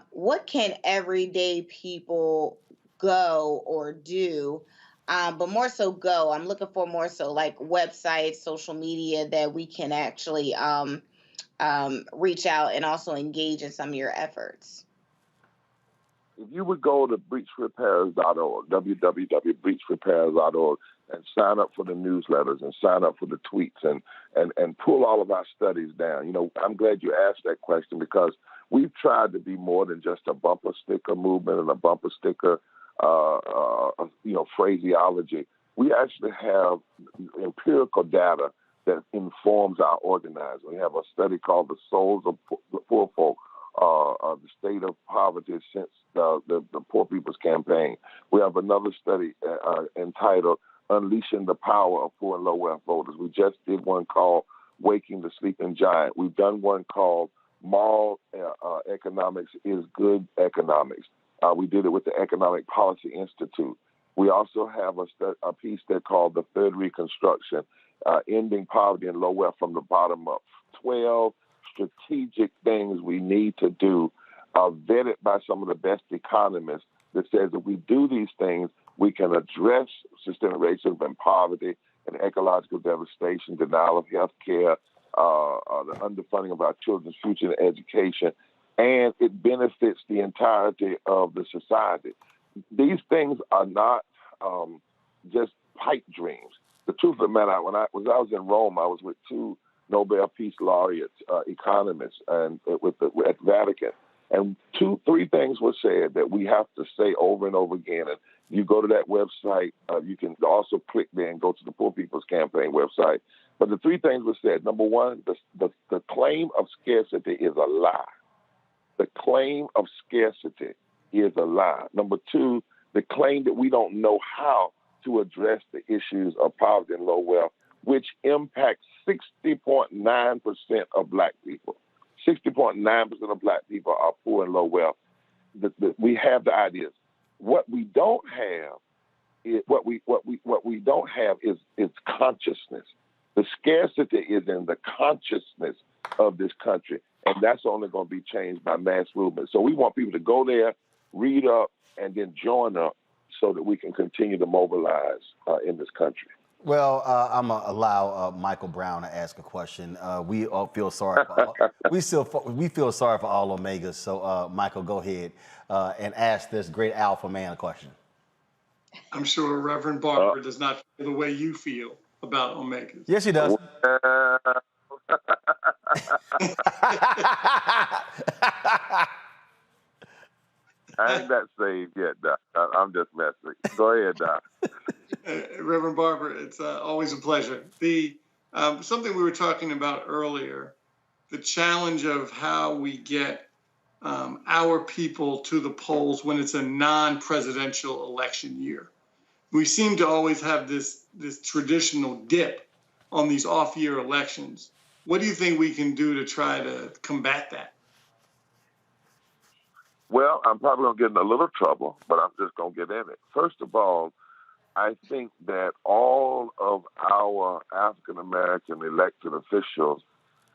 What can everyday people go or do, but more so go? I'm looking for more so like websites, social media that we can actually reach out and also engage in some of your efforts. If you would go to breachrepairs.org, www.breachrepairs.org, and sign up for the newsletters and sign up for the tweets and pull all of our studies down. You know, I'm glad you asked that question, because we've tried to be more than just a bumper sticker movement and a bumper sticker, phraseology. We actually have empirical data that informs our organizing. We have a study called The Souls of the Poor Folk, the state of poverty since the Poor People's Campaign. We have another study entitled Unleashing the Power of Poor and Low Wealth Voters. We just did one called Waking the Sleeping Giant. We've done one called Moral Economics is Good Economics. We did it with the Economic Policy Institute. We also have a piece there called The Third Reconstruction, Ending Poverty and Low Wealth from the Bottom Up. 12 strategic things we need to do, vetted by some of the best economists, that says if we do these things, We can address systemic racism and poverty and ecological devastation, denial of health care, the underfunding of our children's future and education, and it benefits the entirety of the society. These things are not just pipe dreams. The truth of the matter, when I was in Rome, I was with two Nobel Peace Laureates, economists, and at Vatican. And three things were said that we have to say over and over again. And you go to that website, you can also click there and go to the Poor People's Campaign website. But the three things were said. Number one, the claim of scarcity is a lie. The claim of scarcity is a lie. Number two, the claim that we don't know how to address the issues of poverty and low wealth, which impacts 60.9% of Black people. 60.9% of Black people are poor and low wealth. We have the ideas. What we don't have is is consciousness. The scarcity is in the consciousness of this country, and that's only going to be changed by mass movement. So we want people to go there, read up, and then join up so that we can continue to mobilize in this country. Well, I'm gonna allow Michael Brown to ask a question. We all feel sorry for we feel sorry for all Omegas. So, Michael, go ahead and ask this great alpha man a question. I'm sure Reverend Barber does not feel the way you feel about Omegas. Yes, he does. I ain't that saved yet, Doc. I'm just messing. Go ahead, Doc. Reverend Barber, it's always a pleasure. Something we were talking about earlier, the challenge of how we get our people to the polls when it's a non-presidential election year. We seem to always have this traditional dip on these off-year elections. What do you think we can do to try to combat that? Well, I'm probably going to get in a little trouble, but I'm just going to get in it. First of all, I think that all of our African-American elected officials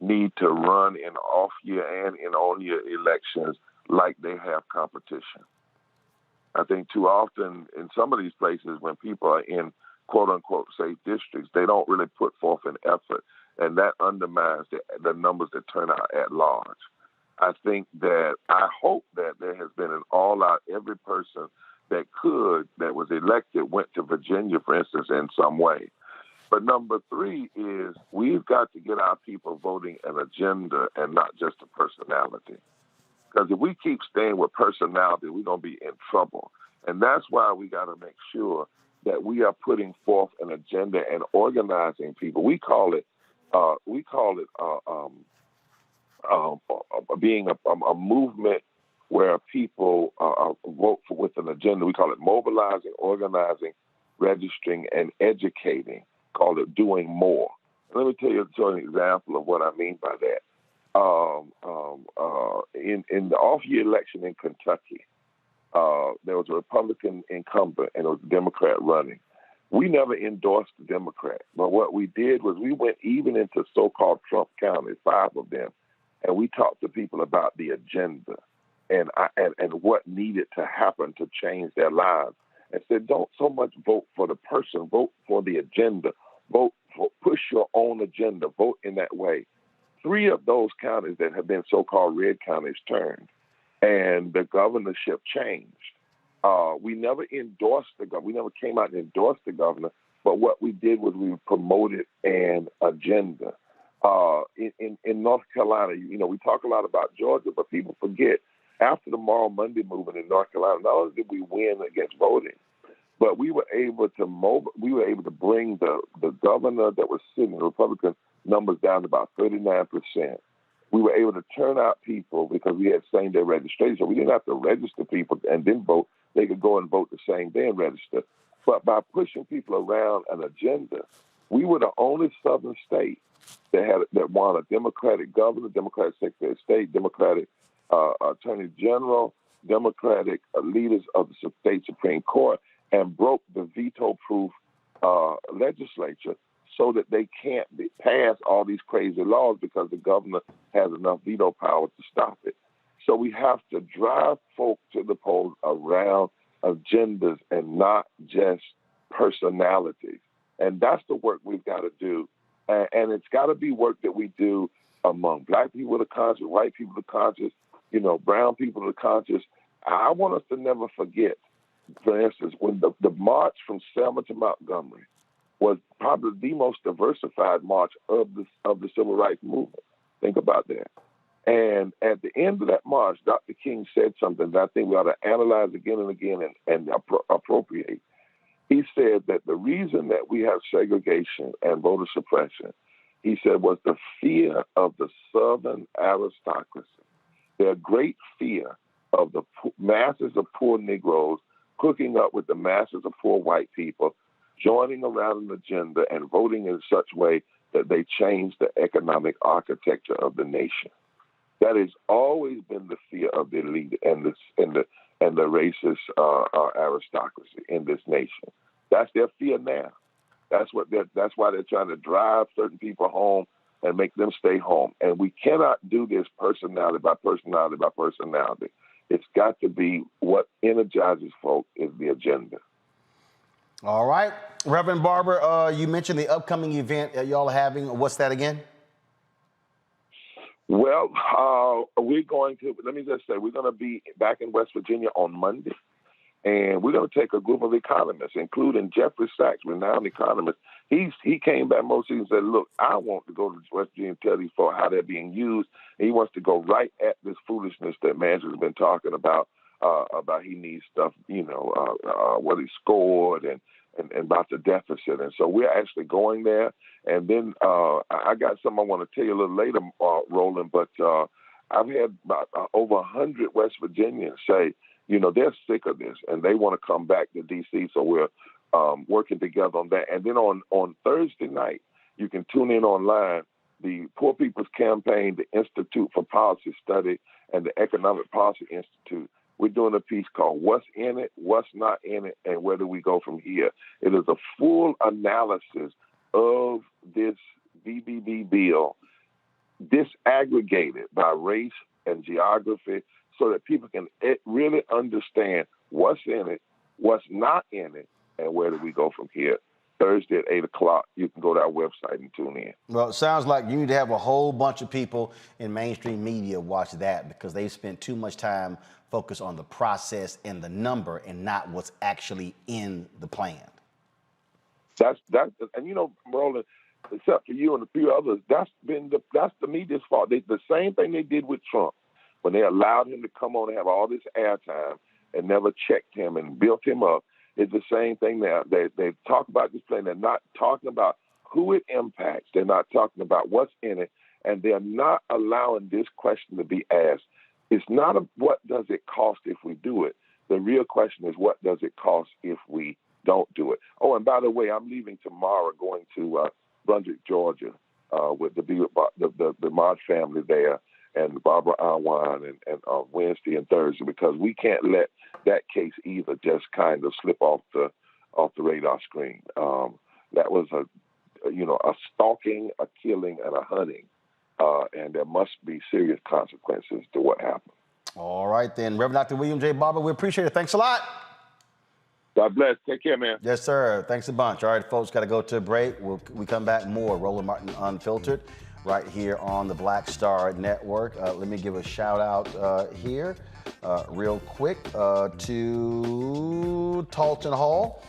need to run in off-year and in on-year elections like they have competition. I think too often in some of these places when people are in quote-unquote safe districts, they don't really put forth an effort, and that undermines the numbers that turn out at large. I hope that there has been an all-out, every person that was elected went to Virginia, for instance, in some way. But number three is we've got to get our people voting an agenda and not just a personality. Because if we keep staying with personality, we're going to be in trouble. And that's why we got to make sure that we are putting forth an agenda and organizing people. We call it being a movement where people vote with an agenda. We call it mobilizing, organizing, registering, and educating. Call it doing more. Let me tell you an example of what I mean by that. In the off-year election in Kentucky, there was a Republican incumbent and it was a Democrat running. We never endorsed the Democrat, but what we did was we went even into so-called Trump counties, 5 of them, and we talked to people about the agenda and what needed to happen to change their lives. And said, don't so much vote for the person, vote for the agenda. Push your own agenda, vote in that way. 3 of those counties that have been so-called red counties turned, and the governorship changed. We never endorsed the governor. We never came out and endorsed the governor, but what we did was we promoted an agenda. In North Carolina, we talk a lot about Georgia, but people forget, after the Moral Monday movement in North Carolina, not only did we win against voting, but we were able to bring the governor that was sitting, the Republican numbers down to about 39%. We were able to turn out people because we had same-day registration. So we didn't have to register people and then vote. They could go and vote the same day and register. But by pushing people around an agenda, we were the only southern state that won a Democratic governor, Democratic Secretary of State, Democratic Attorney General, Democratic leaders of the state Supreme Court, and broke the veto-proof legislature so that they can't pass all these crazy laws because the governor has enough veto power to stop it. So we have to drive folk to the polls around agendas and not just personalities. And that's the work we've got to do. And it's got to be work that we do among Black people of the conscious, white people of the conscious, brown people of the conscious. I want us to never forget, for instance, when the march from Selma to Montgomery was probably the most diversified march of the civil rights movement. Think about that. And at the end of that march, Dr. King said something that I think we ought to analyze again and again and appropriate. He said that the reason that we have segregation and voter suppression, he said, was the fear of the Southern aristocracy. Their great fear of the masses of poor Negroes hooking up with the masses of poor white people, joining around an agenda and voting in such a way that they change the economic architecture of the nation. That has always been the fear of the elite and the racist aristocracy in this nation. That's their fear now. That's why they're trying to drive certain people home and make them stay home. And we cannot do this personality by personality by personality. It's got to be what energizes folk is the agenda. All right. Reverend Barber, you mentioned the upcoming event y'all are having. What's that again? Well, we're going to be back in West Virginia on Monday. And we're going to take a group of economists, including Jeffrey Sachs, renowned economist. He came back mostly and said, look, I want to go to West Virginia and tell these folks how they're being used. And he wants to go right at this foolishness that Manchin has been talking about he needs stuff, what he scored and about the deficit. And so we're actually going there. And then I got something I want to tell you a little later, Roland, but I've had about over 100 West Virginians say, they're sick of this and they want to come back to D.C. So we're working together on that. And then on Thursday night, you can tune in online, the Poor People's Campaign, the Institute for Policy Study, and the Economic Policy Institute. We're doing a piece called What's in It, What's Not in It, and Where Do We Go From Here? It is a full analysis of this BBB bill, disaggregated by race and geography, so that people can really understand what's in it, what's not in it, and where do we go from here. Thursday at 8 o'clock, you can go to our website and tune in. Well, it sounds like you need to have a whole bunch of people in mainstream media watch that, because they spend too much time focused on the process and the number and not what's actually in the plan. That's and Roland, except for you and a few others, that's the media's fault. The same thing they did with Trump when they allowed him to come on and have all this airtime and never checked him and built him up. It's the same thing now. They talk about this plan. They're not talking about who it impacts. They're not talking about what's in it, and they're not allowing this question to be asked. It's not what does it cost if we do it. The real question is what does it cost if we don't do it. Oh, and by the way, I'm leaving tomorrow, going to Brunswick, Georgia, with the March family there, and Barbara Alwan, and Wednesday and Thursday, because we can't let that case either just kind of slip off the radar screen. That was a stalking, a killing, and a hunting, and there must be serious consequences to what happened. All right, then, Reverend Dr. William J. Barber, we appreciate it. Thanks a lot. God bless. Take care, man. Yes, sir. Thanks a bunch. All right, folks, got to go to a break. We come back more Roland Martin Unfiltered right here on the Black Star Network. Let me give a shout out here real quick to Talton Hall.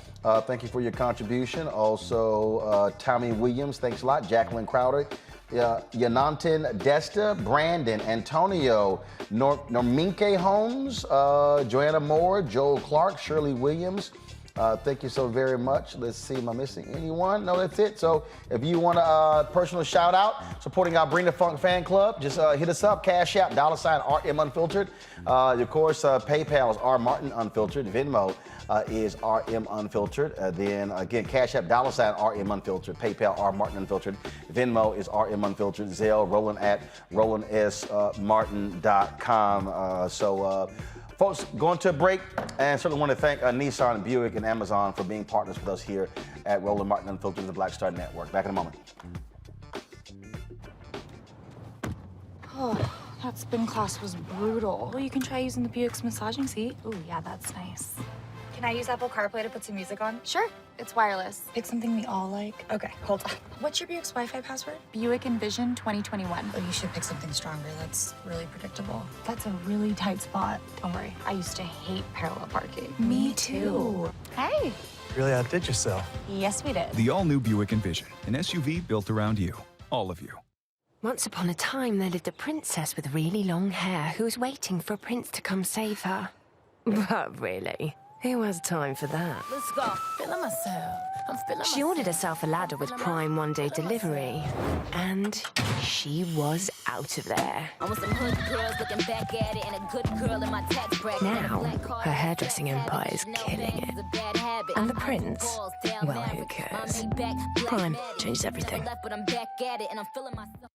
Thank you for your contribution. Also, Tommy Williams, thanks a lot. Jacqueline Crowder, Yanantin Desta, Brandon, Antonio, Norminke Holmes, Joanna Moore, Joel Clark, Shirley Williams. Thank you so very much. Let's see, am I missing anyone? No, that's it. So if you want a personal shout out supporting our Bring the Funk fan club, just hit us up, Cash App, $RM Unfiltered. Of course, PayPal is R Martin Unfiltered. Venmo is RM Unfiltered. Then again, Cash App, $RM Unfiltered. PayPal, R Martin Unfiltered. Venmo is RM Unfiltered. Zelle, Roland at RolandSMartin.com. Folks, going to a break, and certainly want to thank Nissan, Buick, and Amazon for being partners with us here at Roland Martin Unfiltered and the Black Star Network. Back in a moment. Oh, that spin class was brutal. Well, you can try using the Buick's massaging seat. Oh, yeah, that's nice. Can I use Apple CarPlay to put some music on? Sure. It's wireless. Pick something we all like. Okay, hold on. What's your Buick's Wi-Fi password? Buick Envision 2021. Oh, you should pick something stronger. That's really predictable. That's a really tight spot. Don't worry. I used to hate parallel parking. Me too. Hey. Really outdid yourself. Yes, we did. The all-new Buick Envision, an SUV built around you, all of you. Once upon a time, there lived a princess with really long hair who was waiting for a prince to come save her. But really, who has time for that? Let's go. Feeling myself. I'm feeling She ordered herself a ladder with Prime one-day delivery, and she was out of there. I want some hood girls looking back at it and a good girl in my tax bracket. Now, her hairdressing empire is killing it. And the prince, well, who cares? Prime changed everything. But I'm back at it and I'm feeling myself.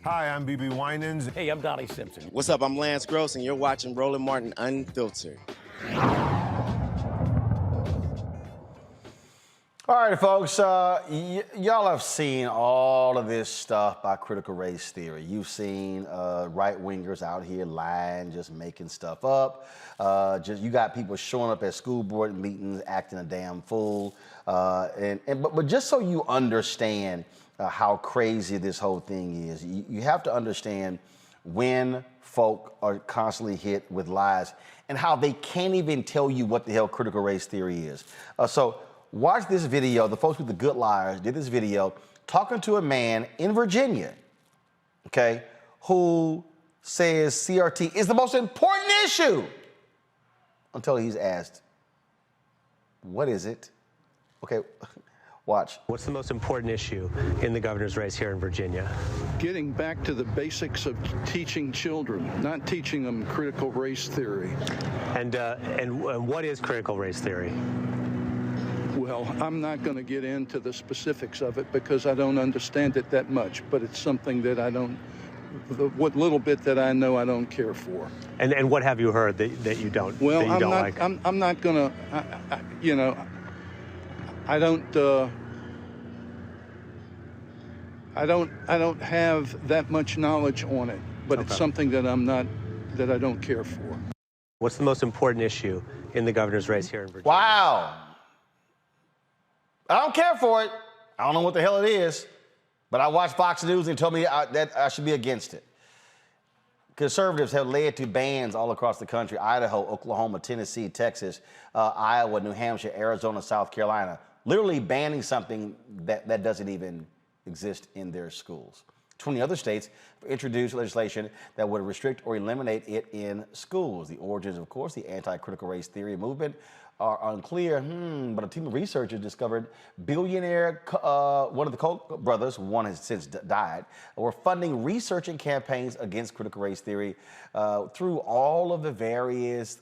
Hi, I'm BB Winans. Hey, I'm Donnie Simpson. What's up? I'm Lance Gross, and you're watching Roland Martin Unfiltered. All right, folks, y'all have seen all of this stuff by critical race theory. You've seen right-wingers out here lying, just making stuff up. You got people showing up at school board meetings acting a damn fool. But just so you understand how crazy this whole thing is, you have to understand when folk are constantly hit with lies and how they can't even tell you what the hell critical race theory is. So watch this video. The folks with the good liars did this video talking to a man in Virginia, okay, who says CRT is the most important issue until he's asked, what is it? Okay, watch. What's the most important issue in the governor's race here in Virginia? Getting back to the basics of teaching children, not teaching them critical race theory. And what is critical race theory? Well, I'm not going to get into the specifics of it because I don't understand it that much, but it's something that what little bit that I know I don't care for. And what have you heard that you don't, well, that you don't like? I'm not going to, I don't have that much knowledge on it, but It's something that I don't care for. What's the most important issue in the governor's race here in Virginia? Wow. I don't care for it. I don't know what the hell it is, but I watched Fox News and told me that I should be against it. Conservatives have led to bans all across the country: Idaho, Oklahoma, Tennessee, Texas, Iowa, New Hampshire, Arizona, South Carolina, literally banning something that doesn't even exist in their schools. 20 other states introduced legislation that would restrict or eliminate it in schools. The origins, of course, the anti-critical race theory movement are unclear, but a team of researchers discovered billionaire, one of the Koch brothers, one has since died, were funding research and campaigns against critical race theory through all of the various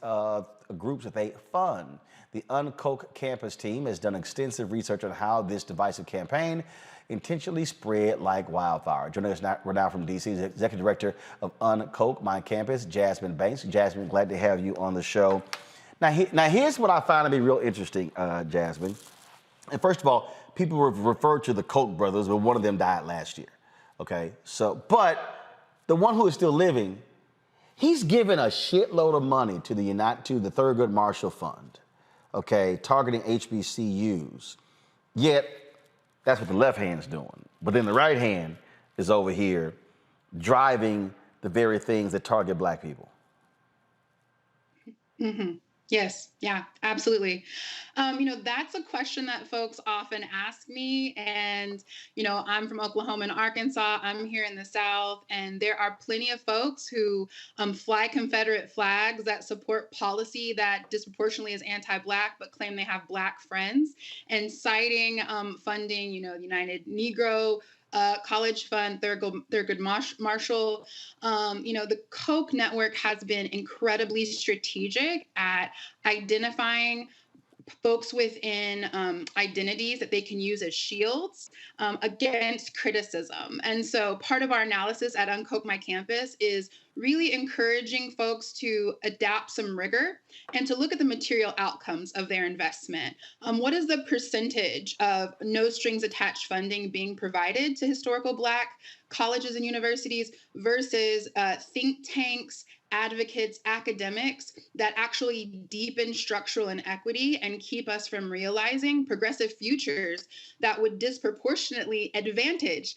groups that they fund. The Uncoke campus team has done extensive research on how this divisive campaign intentionally spread like wildfire. Joining us now, we're now from D.C., is Executive Director of Uncoke, my campus, Jasmine Banks. Jasmine, glad to have you on the show. Now here's what I find to be real interesting, Jasmine. And first of all, people refer to the Koch brothers, but one of them died last year. Okay, but the one who is still living, he's given a shitload of money to the Thurgood Marshall Fund, okay, targeting HBCUs. Yet, that's what the left hand's doing. But then the right hand is over here driving the very things that target black people. Mm-hmm. Yes. Yeah, absolutely. That's a question that folks often ask me. And, I'm from Oklahoma and Arkansas. I'm here in the South. And there are plenty of folks who fly Confederate flags that support policy that disproportionately is anti-Black, but claim they have Black friends, and citing funding, the United Negro College Fund, Thurgood Marshall. The Koch network has been incredibly strategic at identifying folks within identities that they can use as shields against criticism. And so part of our analysis at Uncoke My Campus is really encouraging folks to adapt some rigor and to look at the material outcomes of their investment. What is the percentage of no strings attached funding being provided to historical Black colleges and universities versus think tanks, advocates, academics that actually deepen structural inequity and keep us from realizing progressive futures that would disproportionately advantage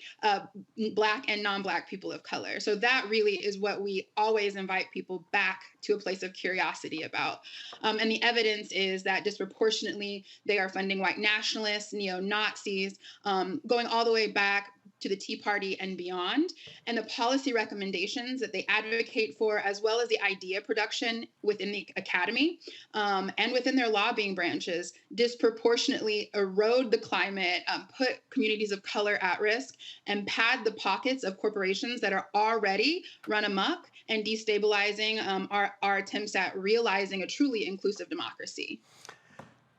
Black and non-Black people of color. So that really is what we always invite people back to a place of curiosity about. And the evidence is that disproportionately they are funding white nationalists, neo-Nazis, going all the way back to the Tea Party and beyond, and the policy recommendations that they advocate for, as well as the idea production within the academy and within their lobbying branches, disproportionately erode the climate, put communities of color at risk, and pad the pockets of corporations that are already run amok and destabilizing our attempts at realizing a truly inclusive democracy.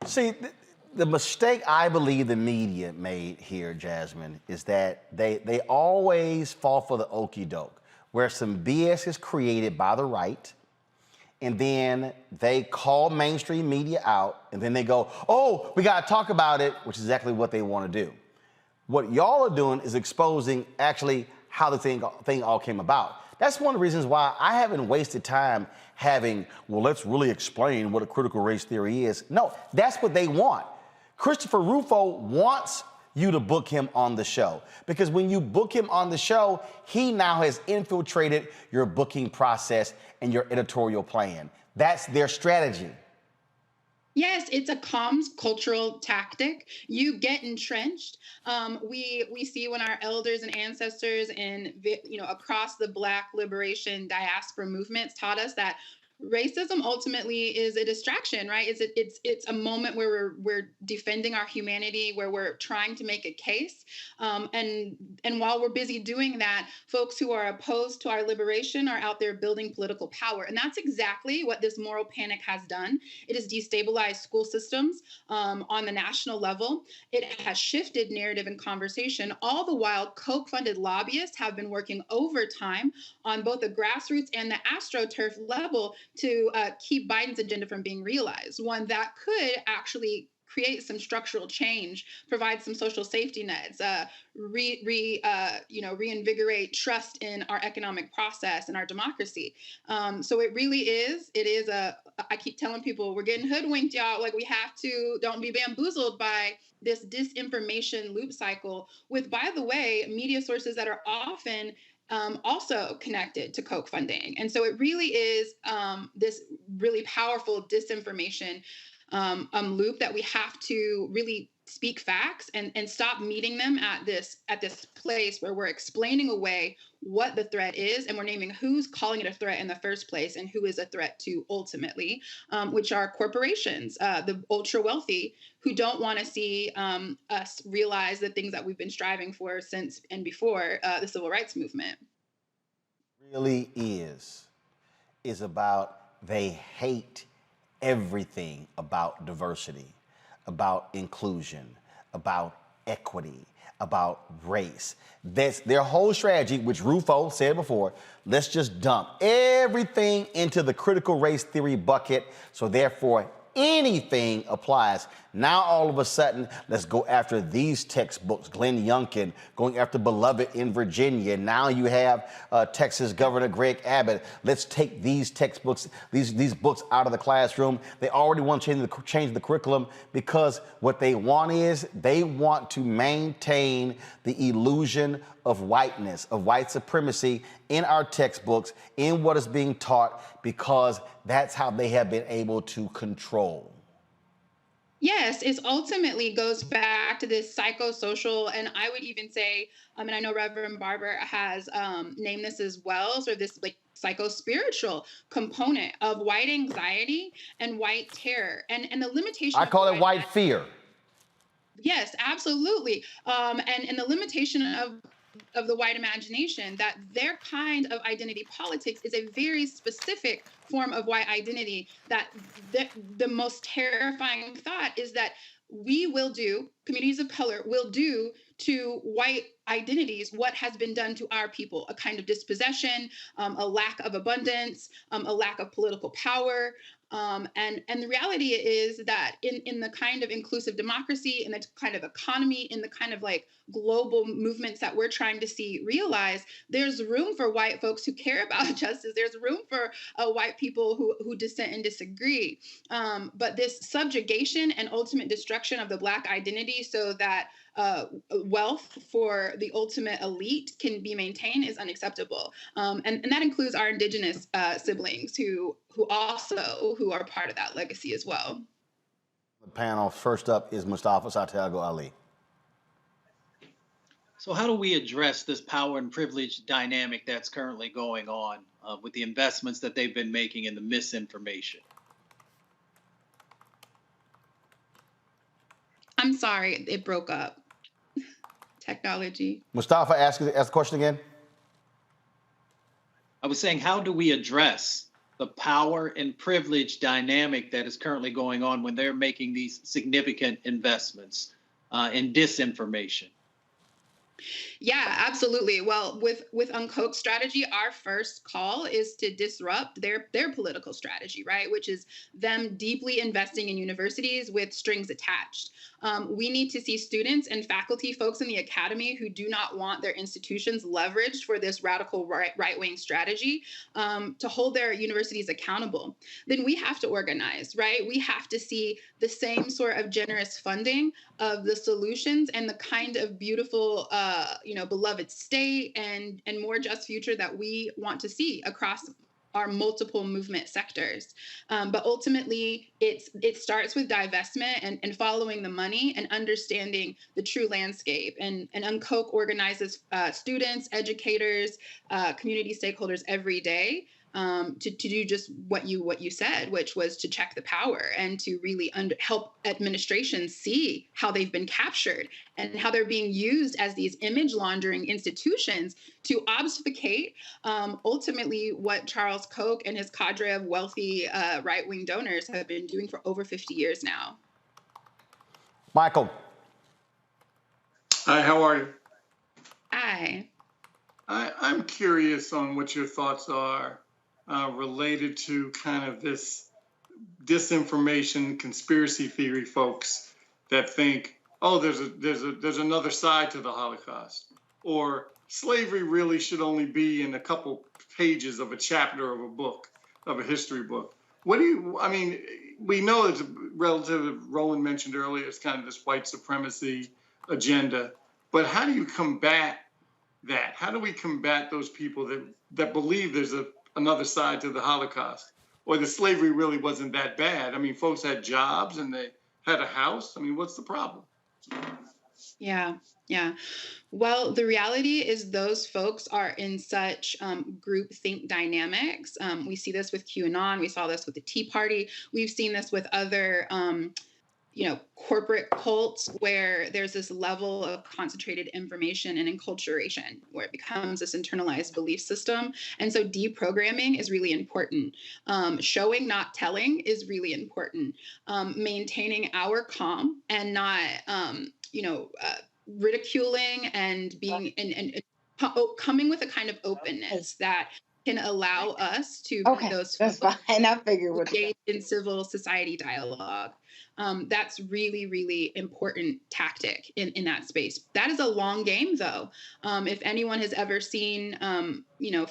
See, the mistake I believe the media made here, Jasmine, is that they always fall for the okie doke, where some BS is created by the right, and then they call mainstream media out, and then they go, oh, we got to talk about it, which is exactly what they want to do. What y'all are doing is exposing actually how the thing all came about. That's one of the reasons why I haven't wasted time having, well, let's really explain what a critical race theory is. No, that's what they want. Christopher Rufo wants you to book him on the show, because when you book him on the show, he now has infiltrated your booking process and your editorial plan. That's their strategy. Yes, it's a comms cultural tactic. You get entrenched. We see when our elders and ancestors and across the Black liberation diaspora movements taught us that racism ultimately is a distraction, right? It's a moment where we're defending our humanity, where we're trying to make a case. And while we're busy doing that, folks who are opposed to our liberation are out there building political power. And that's exactly what this moral panic has done. It has destabilized school systems on the national level. It has shifted narrative and conversation, all the while Koch-funded lobbyists have been working overtime on both the grassroots and the AstroTurf level to keep Biden's agenda from being realized, one that could actually create some structural change, provide some social safety nets, reinvigorate trust in our economic process and our democracy. So it really is. I keep telling people we're getting hoodwinked, y'all. Like, we have to, don't be bamboozled by this disinformation loop cycle with, by the way, media sources that are often also connected to Koch funding. And so it really is this really powerful disinformation loop that we have to really speak facts and stop meeting them at this place where we're explaining away what the threat is, and we're naming who's calling it a threat in the first place and who is a threat to ultimately, which are corporations, the ultra wealthy, who don't want to see us realize the things that we've been striving for since and before the civil rights movement. Really is about, they hate everything about diversity, about inclusion, about equity, about race. That's their whole strategy, which Rufo said before. Let's just dump everything into the critical race theory bucket, so therefore anything applies. Now, all of a sudden, let's go after these textbooks. Glenn Youngkin going after Beloved in Virginia. Now you have Texas Governor Greg Abbott. Let's take these textbooks, these books out of the classroom. They already want to change the curriculum, because what they want is they want to maintain the illusion of whiteness, of white supremacy in our textbooks, in what is being taught, because that's how they have been able to control. Yes, it ultimately goes back to this psychosocial, and I would even say, and I know Reverend Barber has named this as well, so this like psychospiritual component of white anxiety and white terror, and the limitation. I call it white fear. Yes, absolutely, and the limitation of the white imagination, that their kind of identity politics is a very specific form of white identity, that the most terrifying thought is that communities of color will do to white identities what has been done to our people, a kind of dispossession, a lack of abundance, a lack of political power. And the reality is that in the kind of inclusive democracy, in the kind of economy, in the kind of like global movements that we're trying to see realize, there's room for white folks who care about justice. There's room for white people who dissent and disagree. But this subjugation and ultimate destruction of the Black identity so that wealth for the ultimate elite can be maintained is unacceptable. And that includes our indigenous siblings who are part of that legacy as well. The panel, first up is Mustafa Santiago Ali. So how do we address this power and privilege dynamic that's currently going on with the investments that they've been making in the misinformation? I'm sorry, it broke up. Technology. Mustafa, ask the question again. I was saying, how do we address the power and privilege dynamic that is currently going on when they're making these significant investments in disinformation? Yeah, absolutely. Well, with UNCOK's strategy, our first call is to disrupt their political strategy, right? Which is them deeply investing in universities with strings attached. We need to see students and faculty, folks in the academy who do not want their institutions leveraged for this radical right-wing strategy to hold their universities accountable. Then we have to organize, right? We have to see the same sort of generous funding of the solutions and the kind of beautiful, beloved state and more just future that we want to see across our multiple movement sectors. But ultimately, it starts with divestment and following the money and understanding the true landscape. And UNCOK organizes students, educators, community stakeholders every day to do just what you said, which was to check the power and to really help administrations see how they've been captured and how they're being used as these image laundering institutions to obfuscate ultimately what Charles Koch and his cadre of wealthy right-wing donors have been doing for over 50 years now. Michael. Hi, how are you? Hi. I'm curious on what your thoughts are related to kind of this disinformation conspiracy theory folks that think, oh, there's another side to the Holocaust, or slavery really should only be in a couple pages of a chapter of a book, of a history book. We know it's relative, Roland mentioned earlier, it's kind of this white supremacy agenda, but how do you combat that? How do we combat those people that believe there's another side to the Holocaust, or the slavery really wasn't that bad? I mean, folks had jobs and they had a house. I mean, what's the problem? Yeah. Well, the reality is those folks are in such group think dynamics. We see this with QAnon. We saw this with the Tea Party. We've seen this with other corporate cults where there's this level of concentrated information and enculturation where it becomes this internalized belief system. And so deprogramming is really important. Showing, not telling is really important. Maintaining our calm and not, ridiculing and being and coming with a kind of openness that can allow us to be those that's fine. I figured engage in civil society dialogue. That's really, really important tactic in that space. That is a long game, though. If anyone has ever seen,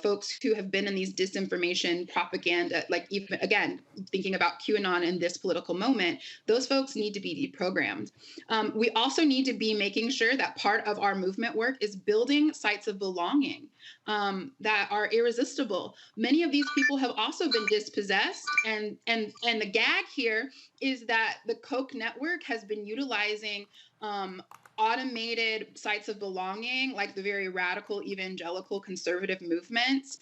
folks who have been in these disinformation propaganda, like even again, thinking about QAnon in this political moment, those folks need to be deprogrammed. We also need to be making sure that part of our movement work is building sites of belonging that are irresistible. Many of these people have also been dispossessed, and the gag here is that the Koch network has been utilizing automated sites of belonging, like the very radical evangelical conservative movements,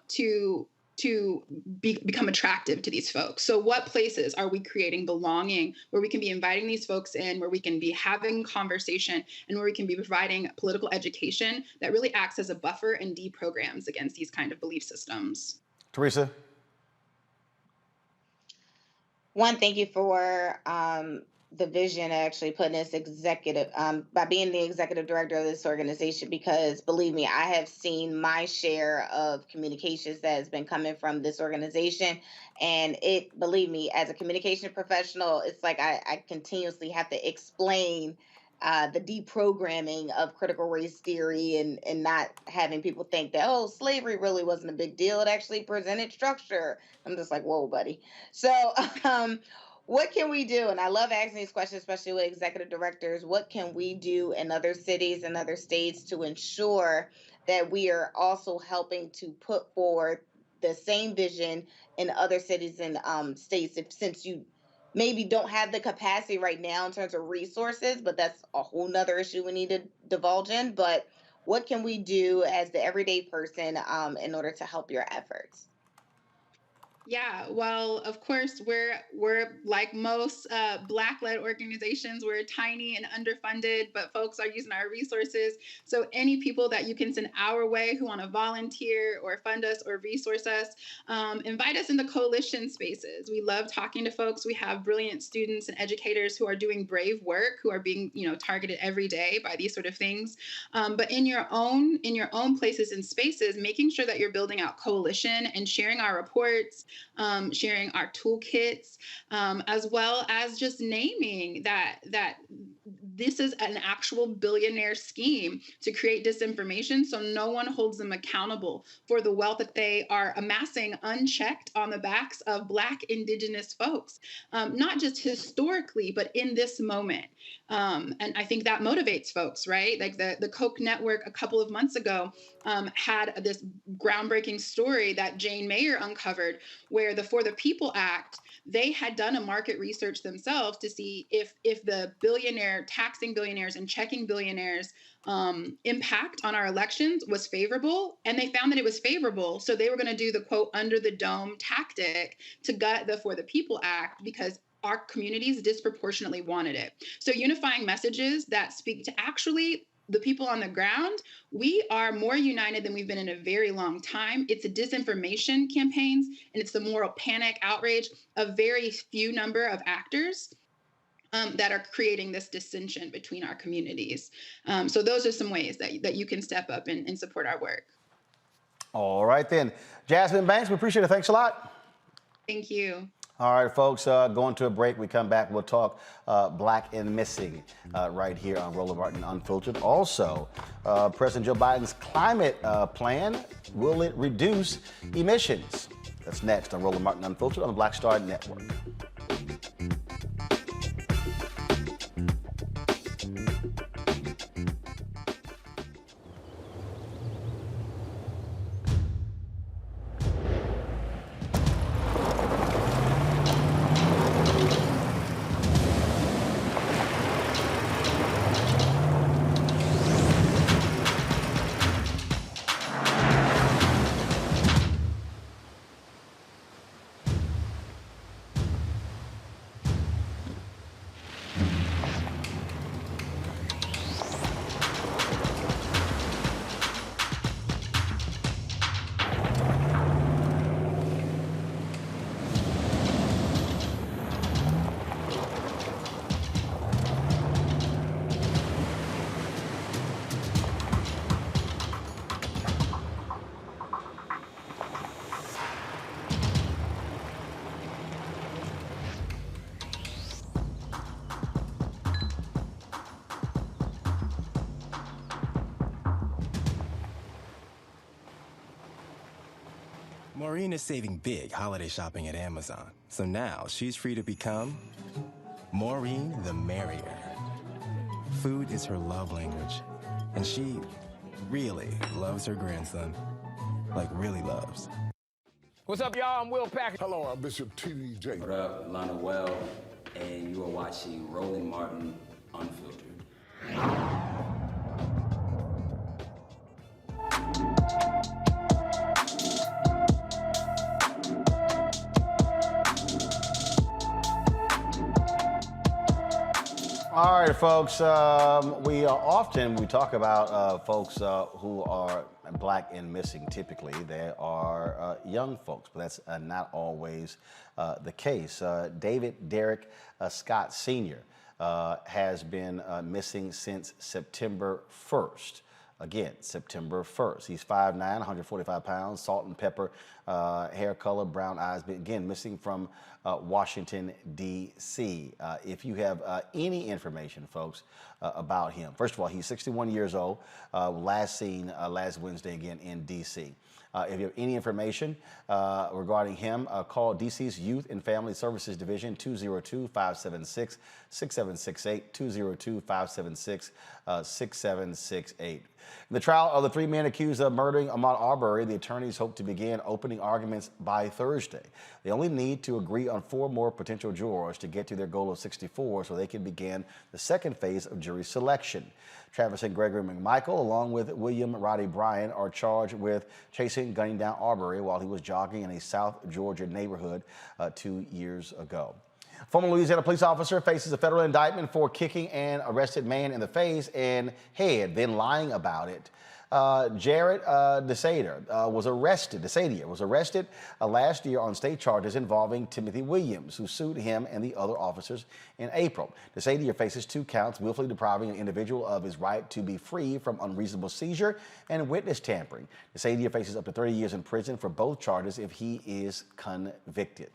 to become attractive to these folks. So what places are we creating belonging where we can be inviting these folks in, where we can be having conversation, and where we can be providing political education that really acts as a buffer and deprograms against these kind of belief systems? TERESA? One, thank you for the vision, actually putting this executive, by being the executive director of this organization, because believe me, I have seen my share of communications that has been coming from this organization. And believe me, as a communication professional, it's like I continuously have to explain the deprogramming of critical race theory, and not having people think that, oh, slavery really wasn't a big deal. It actually presented structure. I'm just like, whoa, buddy. So, what can we do? And I love asking these questions, especially with executive directors. What can we do in other cities and other states to ensure that we are also helping to put forward the same vision in other cities and states? Since you maybe don't have the capacity right now in terms of resources, but that's a whole nother issue we need to divulge in. But what can we do as the everyday person in order to help your efforts? Yeah, well, of course, we're like most Black-led organizations. We're tiny and underfunded, but folks are using our resources. So any people that you can send our way who want to volunteer or fund us or resource us, invite us into coalition spaces. We love talking to folks. We have brilliant students and educators who are doing brave work, who are being targeted every day by these sort of things. But in your own places and spaces, making sure that you're building out coalition and sharing our reports, sharing our toolkits, as well as just naming that this is an actual billionaire scheme to create disinformation, so no one holds them accountable for the wealth that they are amassing unchecked on the backs of Black, Indigenous folks, not just historically, but in this moment. And I think that motivates folks, right? Like the Koch network a couple of months ago had this groundbreaking story that Jane Mayer uncovered, where the For the People Act, they had done a market research themselves to see if the taxing billionaires and checking billionaires impact on our elections was favorable, and they found that it was favorable. So they were going to do the quote under the dome tactic to gut the For the People Act because our communities disproportionately wanted it. So unifying messages that speak to actually the people on the ground, we are more united than we've been in a very long time. It's a disinformation campaigns, and it's the moral panic, outrage of very few number of actors that are creating this dissension between our communities. So those are some ways that you can step up and support our work. All right then. Jasmine Banks, we appreciate it. Thanks a lot. Thank you. All right, folks, going to a break. We come back, we'll talk Black and Missing right here on Roland Martin Unfiltered. Also, President Joe Biden's climate plan, will it reduce emissions? That's next on Roland Martin Unfiltered on the Black Star Network. Maureen is saving big holiday shopping at Amazon, so now she's free to become Maureen the Merrier. Food is her love language, and she really loves her grandson. Like, really loves. What's up, y'all? I'm Will Packer. Hello, I'm Bishop TDJ. What up, Lana Well, and you are watching Roland Martin Unfiltered. All right, folks. We talk about folks who are Black and missing. Typically, they are young folks, but that's not always the case. David Derrick Scott Sr. has been missing since September 1st. Again, September 1st. He's 5'9", 145 pounds, salt and pepper hair color, brown eyes, but again, missing from Washington, D.C. If you have any information, folks, about him, first of all, he's 61 years old, last seen last Wednesday again in D.C. If you have any information regarding him, call DC's Youth and Family Services Division, 202-576-6768, 202-576-6768. In the trial of the three men accused of murdering Ahmaud Arbery, the attorneys hope to begin opening arguments by Thursday. They only need to agree on 4 more potential jurors to get to their goal of 64 so they can begin the second phase of jury selection. Travis and Gregory McMichael, along with William Roddy Bryan, are charged with gunning down Arbery while he was jogging in a South Georgia neighborhood 2 years ago. Former Louisiana police officer faces a federal indictment for kicking an arrested man in the face and head, then lying about it. Jared DeSadia was arrested last year on state charges involving Timothy Williams, who sued him and the other officers in April. DeSadia faces 2 counts, willfully depriving an individual of his right to be free from unreasonable seizure and witness tampering. DeSadia faces up to 30 years in prison for both charges if he is convicted.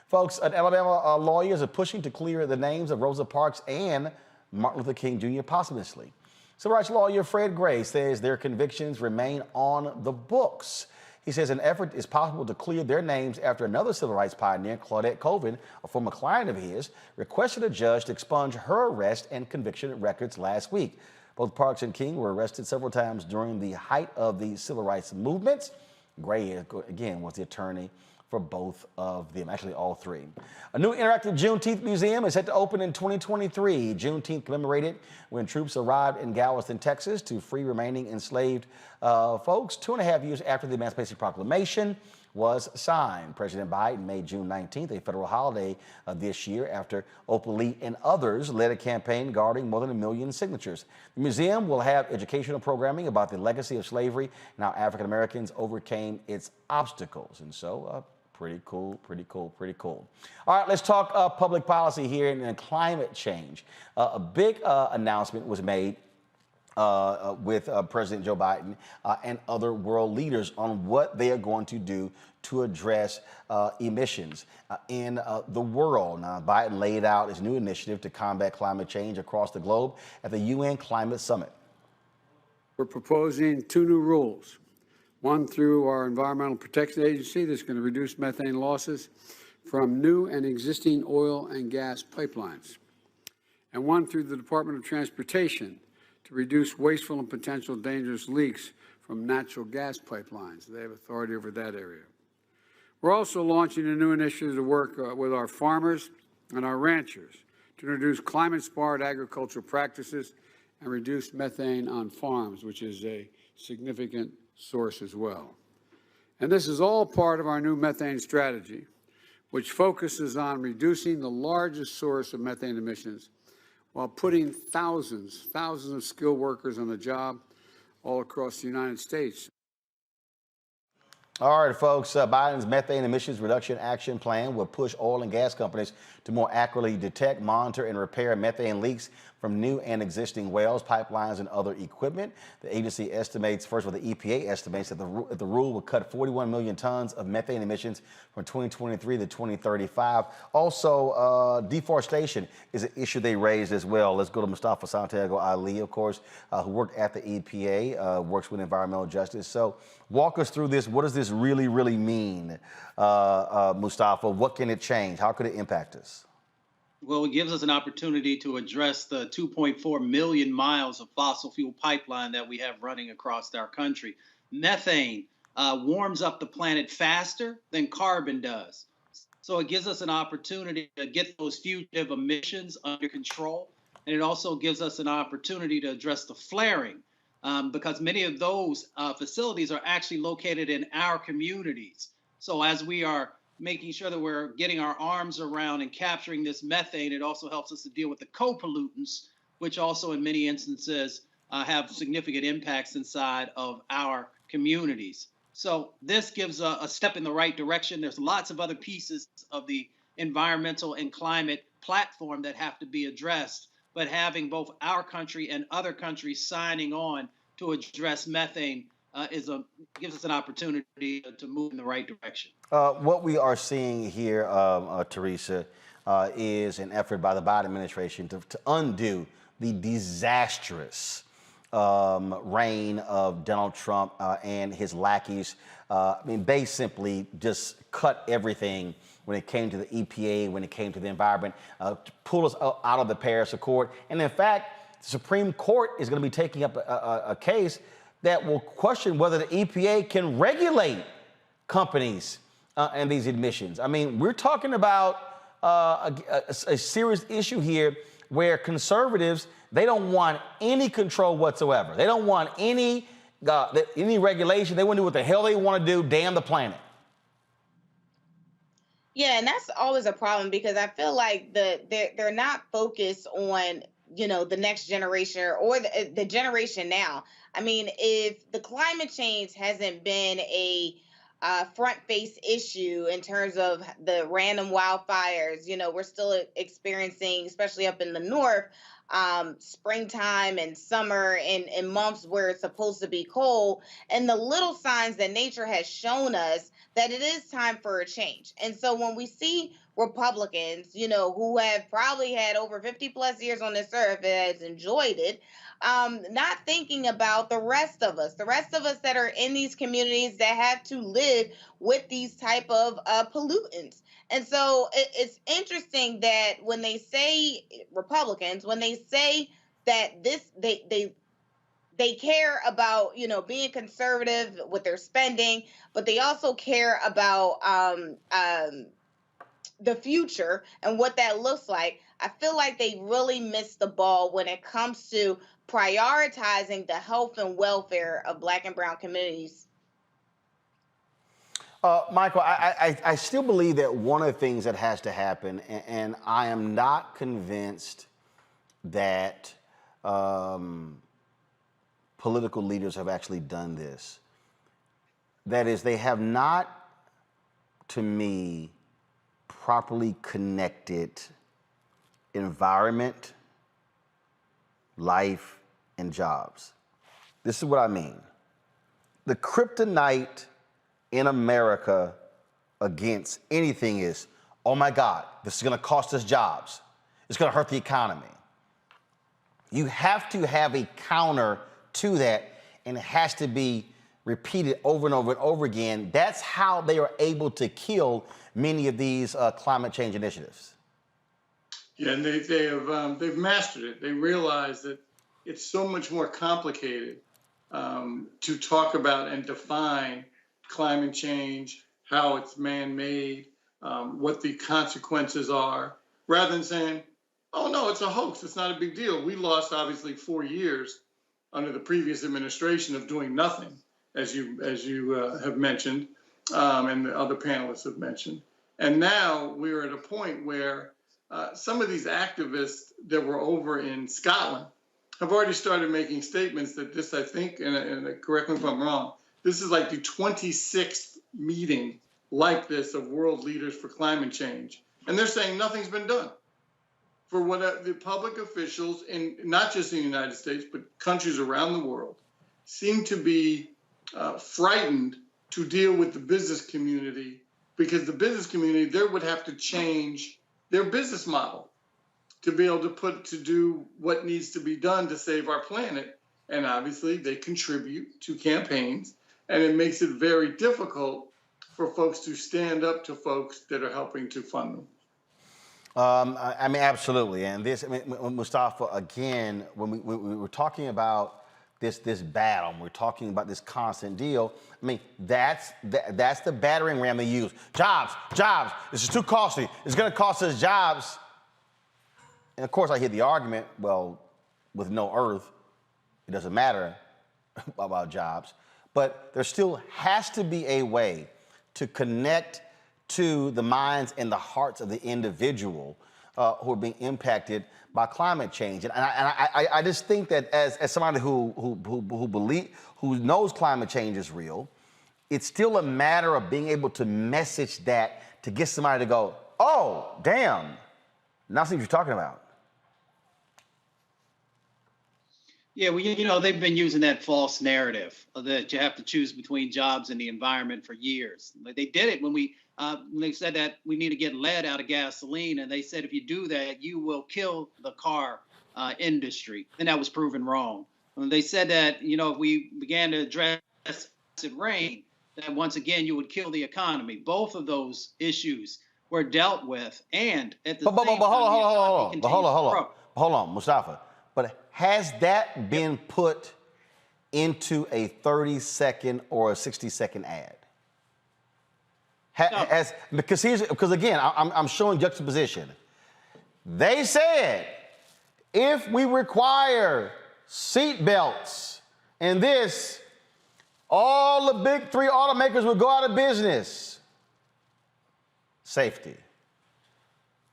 Folks, Alabama lawyers are pushing to clear the names of Rosa Parks and Martin Luther King Jr. posthumously. Civil rights lawyer Fred Gray says their convictions remain on the books. He says an effort is possible to clear their names after another civil rights pioneer, Claudette Colvin, a former client of his, requested a judge to expunge her arrest and conviction records last week. Both Parks and King were arrested several times during the height of the civil rights movements. Gray, again, was the attorney for both of them, actually all 3. A new interactive Juneteenth museum is set to open in 2023. Juneteenth commemorated when troops arrived in Galveston, Texas to free remaining enslaved folks 2.5 years after the Emancipation Proclamation was signed. President Biden made June 19th a federal holiday this year after Opal Lee and others led a campaign guarding more than 1 million signatures. The museum will have educational programming about the legacy of slavery and how African Americans overcame its obstacles. And so, pretty cool. All right, let's talk public policy here and climate change. A big announcement was made with President Joe Biden and other world leaders on what they are going to do to address emissions in the world. Now, Biden laid out his new initiative to combat climate change across the globe at the UN Climate Summit. We're proposing 2 new rules. One through our Environmental Protection Agency that's going to reduce methane losses from new and existing oil and gas pipelines. And one through the Department of Transportation to reduce wasteful and potential dangerous leaks from natural gas pipelines. They have authority over that area. We're also launching a new initiative to work with our farmers and our ranchers to introduce climate-smart agricultural practices and reduce methane on farms, which is a significant source as well. And this is all part of our new methane strategy, which focuses on reducing the largest source of methane emissions while putting thousands of skilled workers on the job all across the United States. All right, folks, Biden's methane emissions reduction action plan will push oil and gas companies to more accurately detect, monitor, and repair methane leaks from new and existing wells, pipelines, and other equipment. The agency estimates, first of all, the EPA estimates that the rule will cut 41 million tons of methane emissions from 2023 to 2035. Also, deforestation is an issue they raised as well. Let's go to Mustafa Santiago Ali, of course, who worked at the EPA, works with environmental justice. So walk us through this. What does this really mean, Mustafa? What can it change? How could it impact us? Well, it gives us an opportunity to address the 2.4 million miles of fossil fuel pipeline that we have running across our country. Methane warms up the planet faster than carbon does. So it gives us an opportunity to get those fugitive emissions under control. And it also gives us an opportunity to address the flaring because many of those facilities are actually located in our communities. So as we are making sure that we're getting our arms around and capturing this methane, it also helps us to deal with the co-pollutants, which also in many instances have significant impacts inside of our communities. So this gives a step in the right direction. There's lots of other pieces of the environmental and climate platform that have to be addressed, but having both our country and other countries signing on to address methane gives us an opportunity to move in the right direction. What we are seeing here, TERESA, is an effort by the Biden administration to undo the disastrous reign of Donald Trump and his lackeys. I mean, they simply just cut everything when it came to the EPA, when it came to the environment, to pull us out of the Paris Accord. And in fact, the Supreme Court is going to be taking up a case that will question whether the EPA can regulate companies and these emissions. I mean, we're talking about a serious issue here where conservatives, they don't want any control whatsoever. They don't want any regulation. They want to do what the hell they want to do, damn the planet. Yeah, and that's always a problem because I feel like they're not focused on, you know, the next generation or the generation now. I mean, if the climate change hasn't been a front-face issue in terms of the random wildfires, you know, we're still experiencing, especially up in the north, springtime and summer and months where it's supposed to be cold, and the little signs that nature has shown us that it is time for a change. And so when we see Republicans, you know, who have probably had over 50 plus years on this earth and has enjoyed it, not thinking about the rest of us that are in these communities that have to live with these type of pollutants. And so it's interesting that when they say Republicans, when they say that they care about, you know, being conservative with their spending, but they also care about the future and what that looks like. I feel like they really missed the ball when it comes to prioritizing the health and welfare of Black and brown communities. Michael, I still believe that one of the things that has to happen, and I am not convinced that political leaders have actually done this. That is, they have not, to me, properly connected environment, life, and jobs. This is what I mean. The kryptonite in America against anything is, oh my God, this is gonna cost us jobs. It's gonna hurt the economy. You have to have a counter to that, and it has to be repeated over and over and over again. That's how they are able to kill many of these climate change initiatives. Yeah, and they've mastered it. They realize that it's so much more complicated to talk about and define climate change, how it's man-made, what the consequences are, rather than saying, oh no, it's a hoax, it's not a big deal. We lost obviously 4 years under the previous administration of doing nothing, as you have mentioned, and the other panelists have mentioned. And now we're at a point where some of these activists that were over in Scotland have already started making statements that this, I think, and correct me if I'm wrong, this is like the 26th meeting like this of world leaders for climate change. And they're saying nothing's been done. For what the public officials, in not just in the United States, but countries around the world, seem to be frightened to deal with the business community, because the business community, they would have to change their business model to be able to do what needs to be done to save our planet. And obviously they contribute to campaigns, and it makes it very difficult for folks to stand up to folks that are helping to fund them. I mean, absolutely. And this, I mean, Mustafa, again, when we were talking about this battle, we're talking about this constant deal, I mean, that's the battering ram they use. Jobs, this is too costly. It's going to cost us jobs. And of course, I hear the argument, well, with no earth, it doesn't matter about jobs. But there still has to be a way to connect to the minds and the hearts of the individual who are being impacted by climate change. And I just think that as somebody who knows climate change is real, it's still a matter of being able to message that to get somebody to go, oh, damn, Not what you're talking about. Yeah, well, they've been using that false narrative that you have to choose between jobs and the environment for years. They did it when they said that we need to get lead out of gasoline, and they said if you do that, you will kill the car industry, and that was proven wrong. When they said that, if we began to address acid rain, that once again you would kill the economy. Both of those issues were dealt with, and at the same time, hold on, Mustafa. But has that been put into a 30-second or a 60-second ad? Because again, I'm showing juxtaposition. They said if we require seat belts and this, all the big three automakers will go out of business. Safety,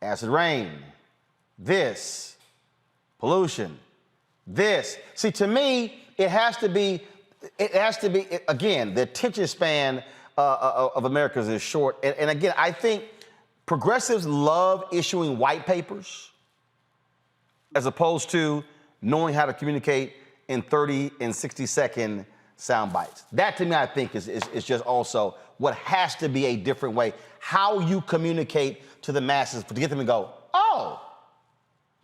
acid rain, this, pollution, this. See, to me, it has to be, again, the attention span of Americans is short. And again, I think progressives love issuing white papers as opposed to knowing how to communicate in 30 and 60-second sound bites. That, to me, I think is just also what has to be a different way. How you communicate to the masses to get them to go, oh,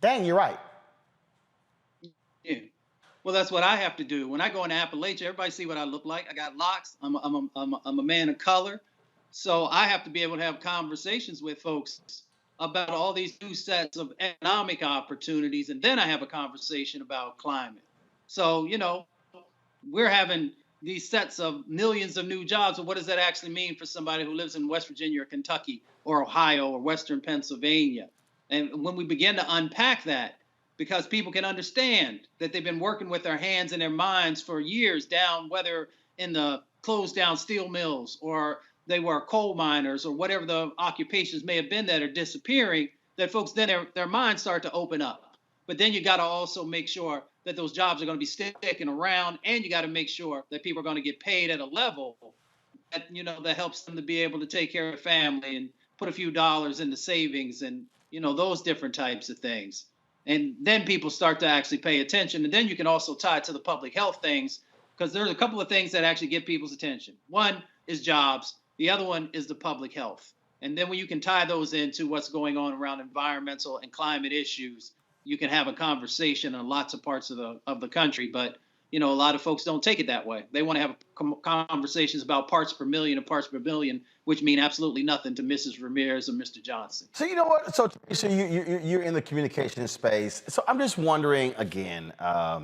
dang, you're right. Yeah. Well, that's what I have to do. When I go into Appalachia, everybody see what I look like. I got locks. I'm a man of color. So I have to be able to have conversations with folks about all these new sets of economic opportunities. And then I have a conversation about climate. So, we're having these sets of millions of new jobs. But what does that actually mean for somebody who lives in West Virginia or Kentucky or Ohio or Western Pennsylvania? And when we begin to unpack that, because people can understand that they've been working with their hands and their minds for years down, whether in the closed down steel mills or they were coal miners or whatever the occupations may have been that are disappearing, that folks then their minds start to open up. But then you got to also make sure that those jobs are going to be sticking around, and you got to make sure that people are going to get paid at a level that, that helps them to be able to take care of their family and put a few dollars into savings and, those different types of things. And then people start to actually pay attention. And then you can also tie it to the public health things, because there's a couple of things that actually get people's attention. One is jobs. The other one is the public health. And then when you can tie those into what's going on around environmental and climate issues, you can have a conversation in lots of parts of the country. But, a lot of folks don't take it that way. They want to have conversations about parts per million and parts per billion, which mean absolutely nothing to Mrs. Ramirez or Mr. Johnson. So you know what? So you're in the communication space. So I'm just wondering again. A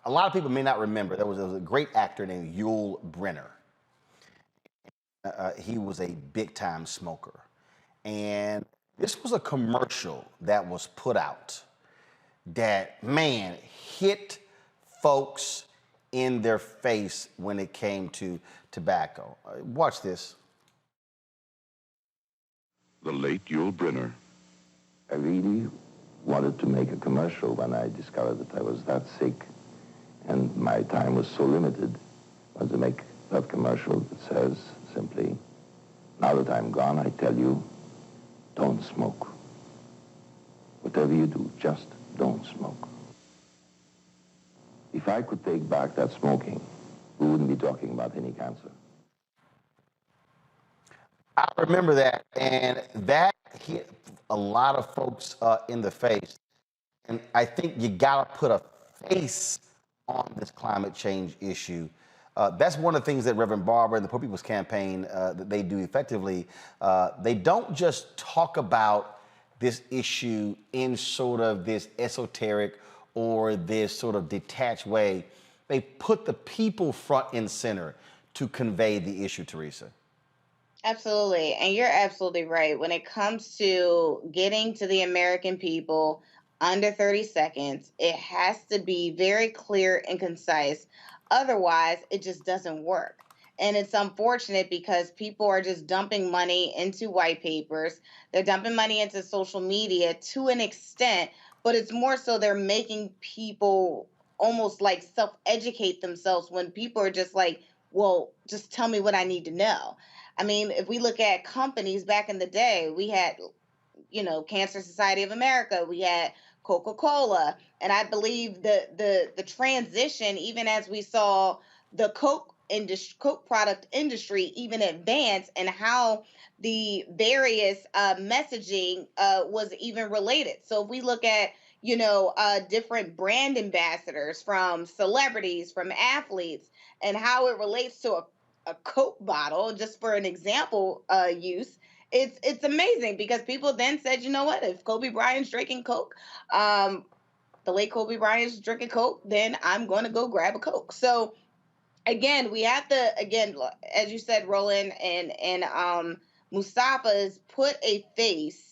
lot of people may not remember there was a great actor named Yul Brynner. He was a big-time smoker, and this was a commercial that was put out that, man, hit folks in their face when it came to tobacco. Watch this. The late Yul Brynner. I really wanted to make a commercial when I discovered that I was that sick and my time was so limited. I wanted to make that commercial that says simply, now that I'm gone, I tell you, don't smoke. Whatever you do, just don't smoke. If I could take back that smoking, we wouldn't be talking about any cancer. I remember that, and that hit a lot of folks in the face. And I think you gotta put a face on this climate change issue. That's one of the things that Reverend Barber and the Poor People's Campaign that they do effectively. They don't just talk about this issue in sort of this esoteric or this sort of detached way. They put the people front and center to convey the issue, TERESA. Absolutely. And you're absolutely right. When it comes to getting to the American people under 30 seconds, it has to be very clear and concise. Otherwise, it just doesn't work. And it's unfortunate because people are just dumping money into white papers. They're dumping money into social media to an extent, but it's more so they're making people almost like self-educate themselves when people are just like, well, just tell me what I need to know. I mean, if we look at companies back in the day, we had Cancer Society of America. We had Coca-Cola. And I believe the transition, even as we saw the Coke product industry even advance, and how the various messaging was even related. So if we look at different brand ambassadors from celebrities, from athletes, and how it relates to a Coke bottle, just for an example use, it's amazing, because people then said, you know what, if Kobe Bryant's drinking Coke, the late Kobe Bryant's drinking Coke, then I'm going to go grab a Coke. So again, we have to, as you said, Roland and Mustafa's put a face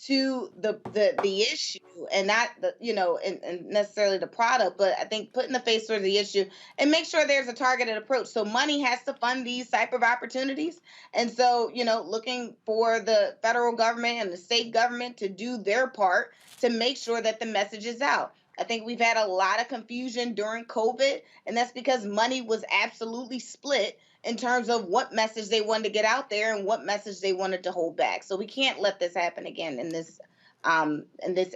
to the issue, and not and necessarily the product, but I think putting the face towards the issue and make sure there's a targeted approach. So money has to fund these type of opportunities. And so, looking for the federal government and the state government to do their part to make sure that the message is out. I think we've had a lot of confusion during COVID, and that's because money was absolutely split in terms of what message they wanted to get out there and what message they wanted to hold back. So we can't let this happen again in this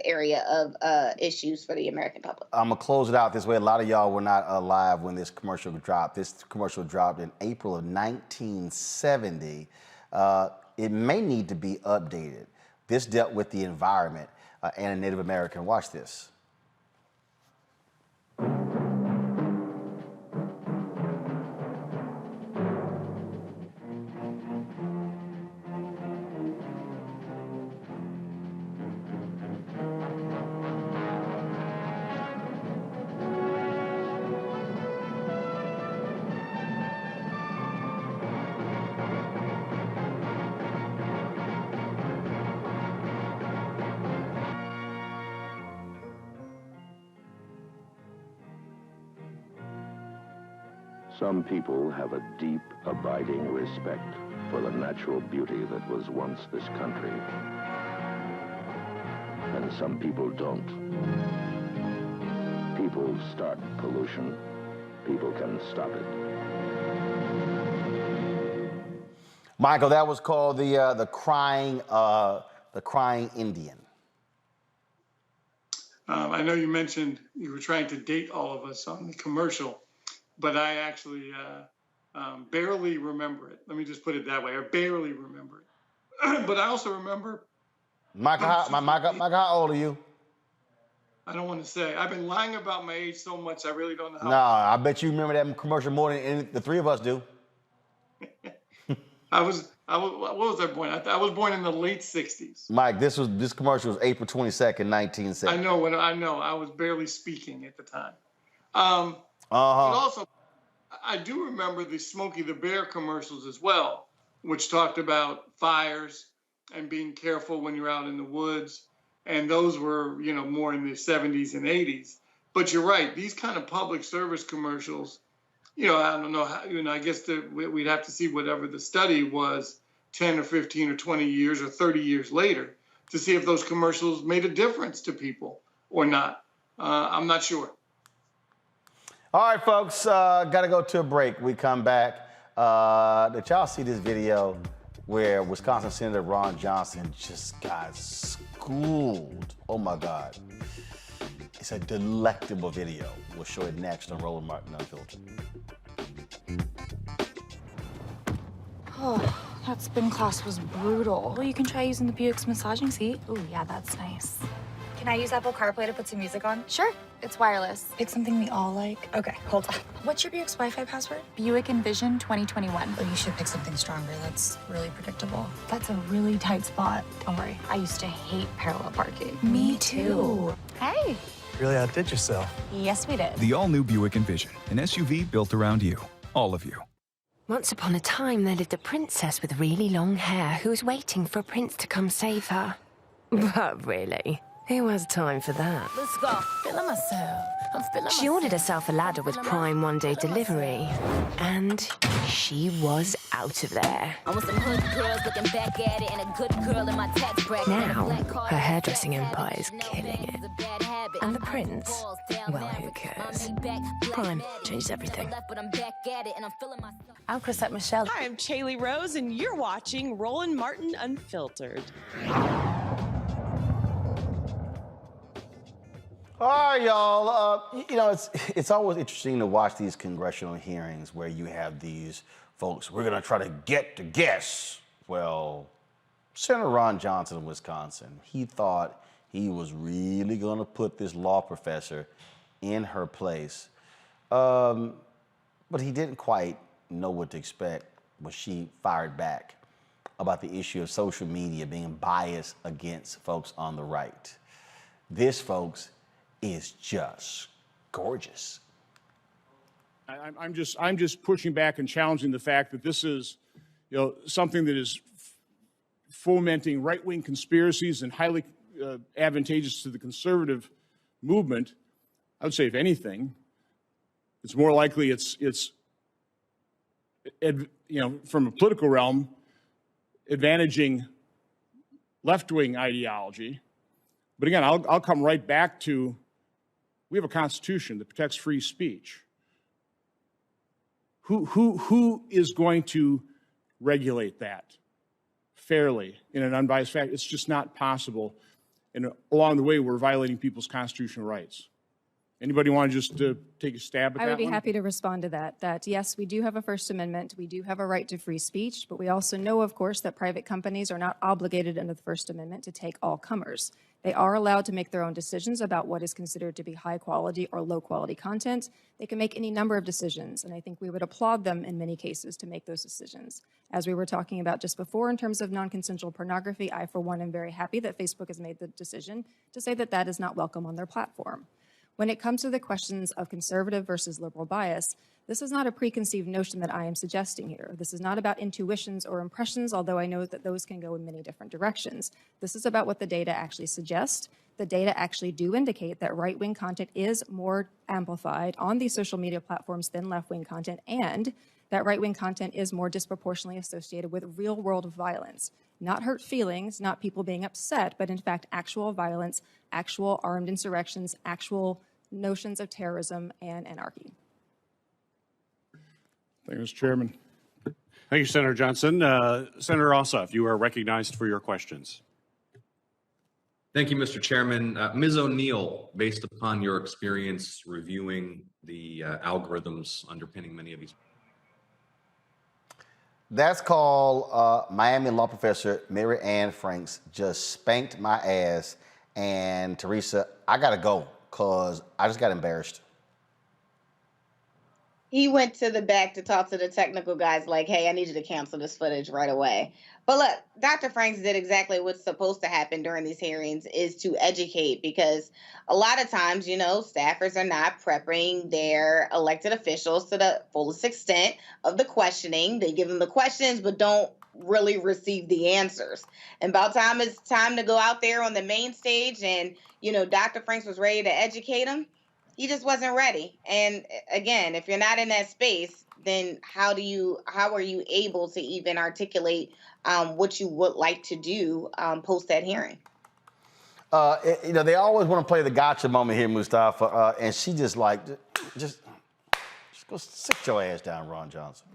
area of issues for the American public. I'm gonna close it out this way. A lot of y'all were not alive when this commercial dropped. This commercial dropped in April of 1970. It may need to be updated. This dealt with the environment and a Native American. Watch this. Some people have a deep, abiding respect for the natural beauty that was once this country. And some people don't. People start pollution. People can stop it. Michael, that was called the crying Indian. I know you mentioned you were trying to date all of us on the commercial, but I actually barely remember it. Let me just put it that way. I barely remember it. But I also remember. Michael, how old are you? I don't want to say. I've been lying about my age so much, I really don't know how. No, I bet you remember that commercial more than the three of us do. what was I born? I was born in the late 60s. Mike, this commercial was April 22nd, 1970. I know. I was barely speaking at the time. But also, I do remember the Smokey the Bear commercials as well, which talked about fires and being careful when you're out in the woods. And those were, more in the 70s and 80s. But you're right, these kind of public service commercials, I don't know how, I guess we'd have to see whatever the study was 10 or 15 or 20 years or 30 years later to see if those commercials made a difference to people or not. I'm not sure. All right, folks, got to go to a break. We come back. Did y'all see this video where Wisconsin Senator Ron Johnson just got schooled? Oh, my God. It's a delectable video. We'll show it next on Roland Martin Unfiltered. Oh, that spin class was brutal. Well, you can try using the Buick's massaging seat. Oh, yeah, that's nice. Can I use Apple CarPlay to put some music on? Sure, it's wireless. Pick something we all like. Okay, hold on. What's your Buick's Wi-Fi password? Buick Envision 2021. Oh, you should pick something stronger. That's really predictable. That's a really tight spot. Don't worry, I used to hate parallel parking. Me too. Hey. Really outdid yourself. Yes, we did. The all-new Buick Envision, an SUV built around you, all of you. Once upon a time, there lived a princess with really long hair who was waiting for a prince to come save her. But really, who has time for that? Let's go. Feeling myself. I'm feeling She ordered herself a ladder with Prime one-day delivery, and she was out of there. I want some hood girls looking back at it and a good girl in my tax bracket. Now, her hairdressing empire is killing it. And the prince, well, who cares? Prime changed everything. I'm Chrisette Michelle. Hi, I'm Chaley Rose, and you're watching Roland Martin Unfiltered. All right, y'all. You know, it's always interesting to watch these congressional hearings where you have these folks. We're going to try to get to guess. Well, Senator Ron Johnson of Wisconsin, he thought he was really going to put this law professor in her place. But he didn't quite know what to expect when she fired back about the issue of social media being biased against folks on the right. This, folks, is just gorgeous. I'm just pushing back and challenging the fact that this is, something that is fomenting right-wing conspiracies and highly advantageous to the conservative movement. I would say, if anything, it's more likely it's from a political realm, advantaging left-wing ideology. But again, I'll come right back to, we have a Constitution that protects free speech. Who is going to regulate that fairly in an unbiased fashion? It's just not possible. And along the way, we're violating people's constitutional rights. Anybody want to just take a stab at that? I would be one? happy to respond to that. That yes, we do have a First Amendment. We do have a right to free speech, but we also know, of course, that private companies are not obligated under the First Amendment to take all comers. They are allowed to make their own decisions about what is considered to be high quality or low quality content. They can make any number of decisions, and I think we would applaud them in many cases to make those decisions. As we were talking about just before in terms of non-consensual pornography, I, for one, am very happy that Facebook has made the decision to say that that is not welcome on their platform. When it comes to the questions of conservative versus liberal bias, this is not a preconceived notion that I am suggesting here. This is not about intuitions or impressions, although I know that those can go in many different directions. This is about what the data actually suggest. The data actually do indicate that right-wing content is more amplified on these social media platforms than left-wing content, and that right-wing content is more disproportionately associated with real-world violence. Not hurt feelings, not people being upset, but in fact actual violence, actual armed insurrections, actual notions of terrorism and anarchy. Thank you, Mr. Chairman. Thank you, Senator Johnson. Senator Ossoff, you are recognized for your questions. Thank you, Mr. Chairman. Ms. O'Neill, based upon your experience reviewing the algorithms underpinning many of these. That's called Miami law professor Mary Ann Franks just spanked my ass. And TERESA, I gotta go because I just got embarrassed. He went to the back to talk to the technical guys like, hey, I need you to cancel this footage right away. But look, Dr. Franks did exactly what's supposed to happen during these hearings, is to educate, because a lot of times, staffers are not prepping their elected officials to the fullest extent of the questioning. They give them the questions, but don't really receive the answers. And about time it's time to go out there on the main stage and, Dr. Franks was ready to educate them. He just wasn't ready. And again, if you're not in that space, then how are you able to even articulate what you would like to do post that hearing? They always want to play the gotcha moment here, Mustafa, and she just go sit your ass down, Ron Johnson.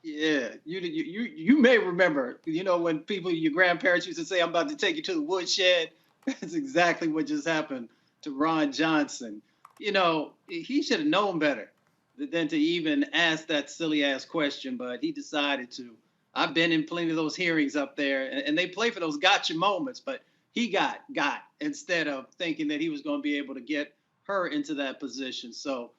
Yeah, you may remember, when your grandparents used to say, I'm about to take you to the woodshed. That's exactly what just happened to Ron Johnson. He should have known better than to even ask that silly ass question, but he decided to. I've been in plenty of those hearings up there, and they play for those gotcha moments, but he got instead of thinking that he was going to be able to get her into that position. So,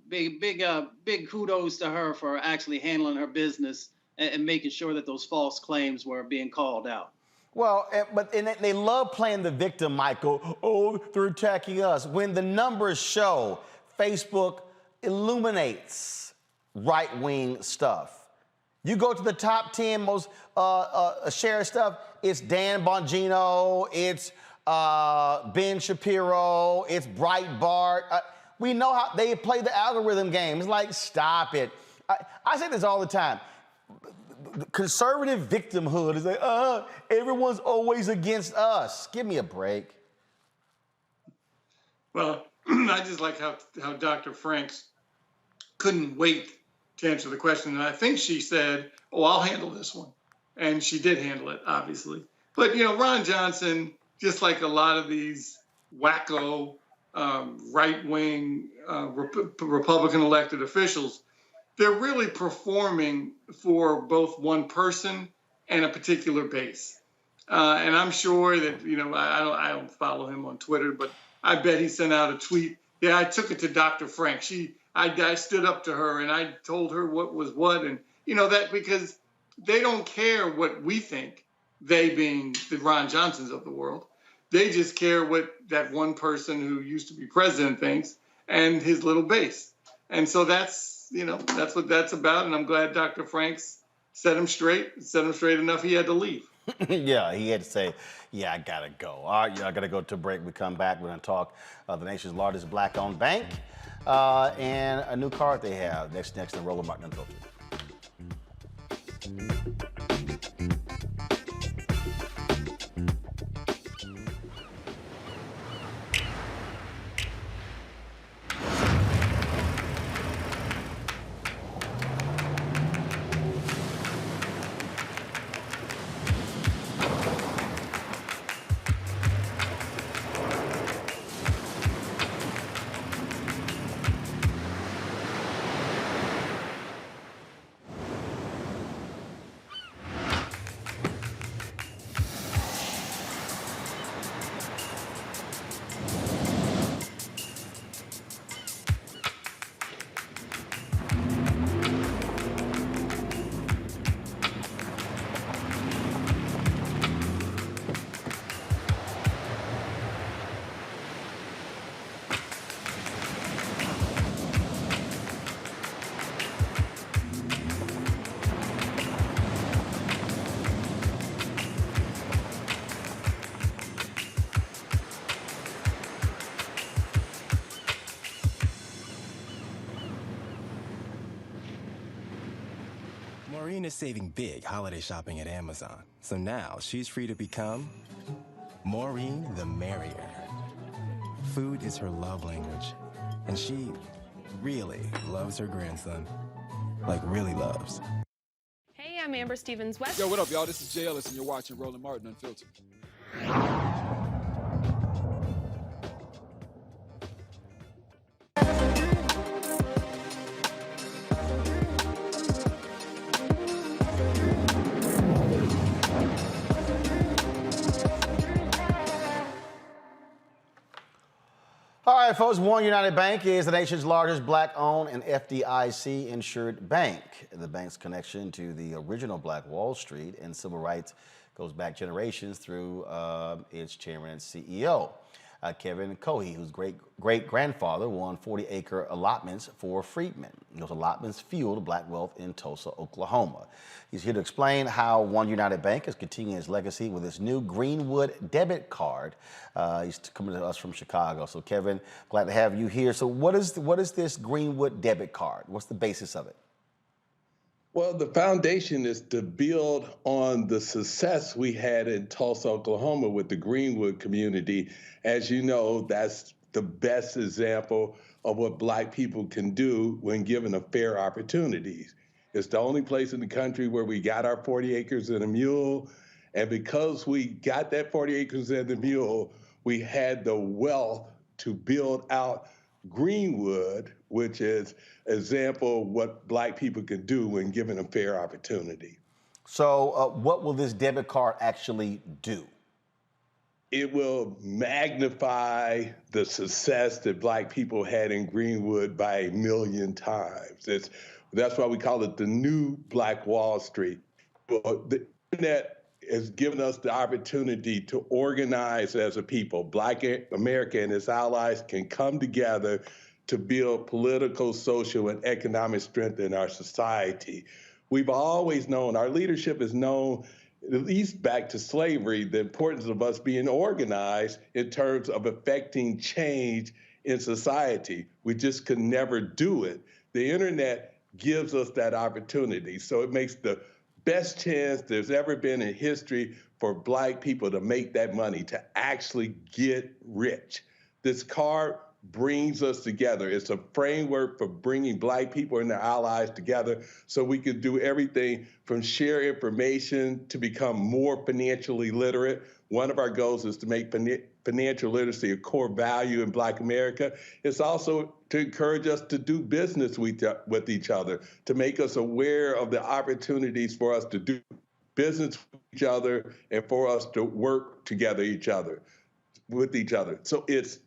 big kudos to her for actually handling her business and making sure that those false claims were being called out. Well, but they love playing the victim, Michael. Oh, they're attacking us. When the numbers show Facebook illuminates right-wing stuff. You go to the top 10 most shared stuff, it's Dan Bongino, it's Ben Shapiro, it's Breitbart. We know how they play the algorithm game. It's like, stop it. I say this all the time. Conservative victimhood is like, everyone's always against us. Give me a break. Well, I just like how Dr. Franks couldn't wait to answer the question. And I think she said, oh, I'll handle this one. And she did handle it, obviously. But, Ron Johnson, just like a lot of these wacko right-wing Republican elected officials, they're really performing for both one person and a particular base. And I'm sure that, I don't follow him on Twitter, but I bet he sent out a tweet. Yeah, I took it to Dr. Frank. I stood up to her and I told her what was what. And, that because they don't care what we think, they being the Ron Johnsons of the world. They just care what that one person who used to be president thinks and his little base. And so that's what that's about. And I'm glad Dr. Franks set him straight enough he had to leave. Yeah, he had to say, yeah, I got to go. All right, I got to go to a break. We come back, we're going to talk the nation's largest black-owned bank and a new card they have. Next in Roland Martin Unfiltered. Maureen is saving big holiday shopping at Amazon. So now she's free to become Maureen the Merrier. Food is her love language. And she really loves her grandson. Like really loves. Hey, I'm Amber Stevens-West. Yo, what up, y'all? This is Jay Ellis, and you're watching Roland Martin Unfiltered. All right, folks, One United Bank is the nation's largest black-owned and FDIC-insured bank. The bank's connection to the original Black Wall Street and civil rights goes back generations through its chairman and CEO, Kevin Cohey, whose great-grandfather won 40-acre allotments for freedmen. Those allotments fueled black wealth in Tulsa, Oklahoma. He's here to explain how One United Bank is continuing his legacy with its new Greenwood debit card. He's coming to us from Chicago. So, Kevin, glad to have you here. So what is this Greenwood debit card? What's the basis of it? Well, the foundation is to build on the success we had in Tulsa, Oklahoma with the Greenwood community. As you know, that's the best example of what black people can do when given a fair opportunity. It's the only place in the country where we got our 40 acres and a mule. And because we got that 40 acres and a mule, we had the wealth to build out Greenwood, which is an example of what black people can do when given a fair opportunity. So what will this debit card actually do? It will magnify the success that black people had in Greenwood by 1 million times. That's why we call it the new Black Wall Street. Well, the internet has given us the opportunity to organize as a people. Black America and its allies can come together to build political, social, and economic strength in our society. We've always known, our leadership has known, at least back to slavery, the importance of us being organized in terms of affecting change in society. We just could never do it. The internet gives us that opportunity. So it makes the best chance there's ever been in history for black people to make that money, to actually get rich. This card brings us together. It's a framework for bringing Black people and their allies together so we can do everything from share information to become more financially literate. One of our goals is to make financial literacy a core value in Black America. It's also to encourage us to do business with each other, to make us aware of the opportunities for us to do business with each other and for us to work together with each other. So it's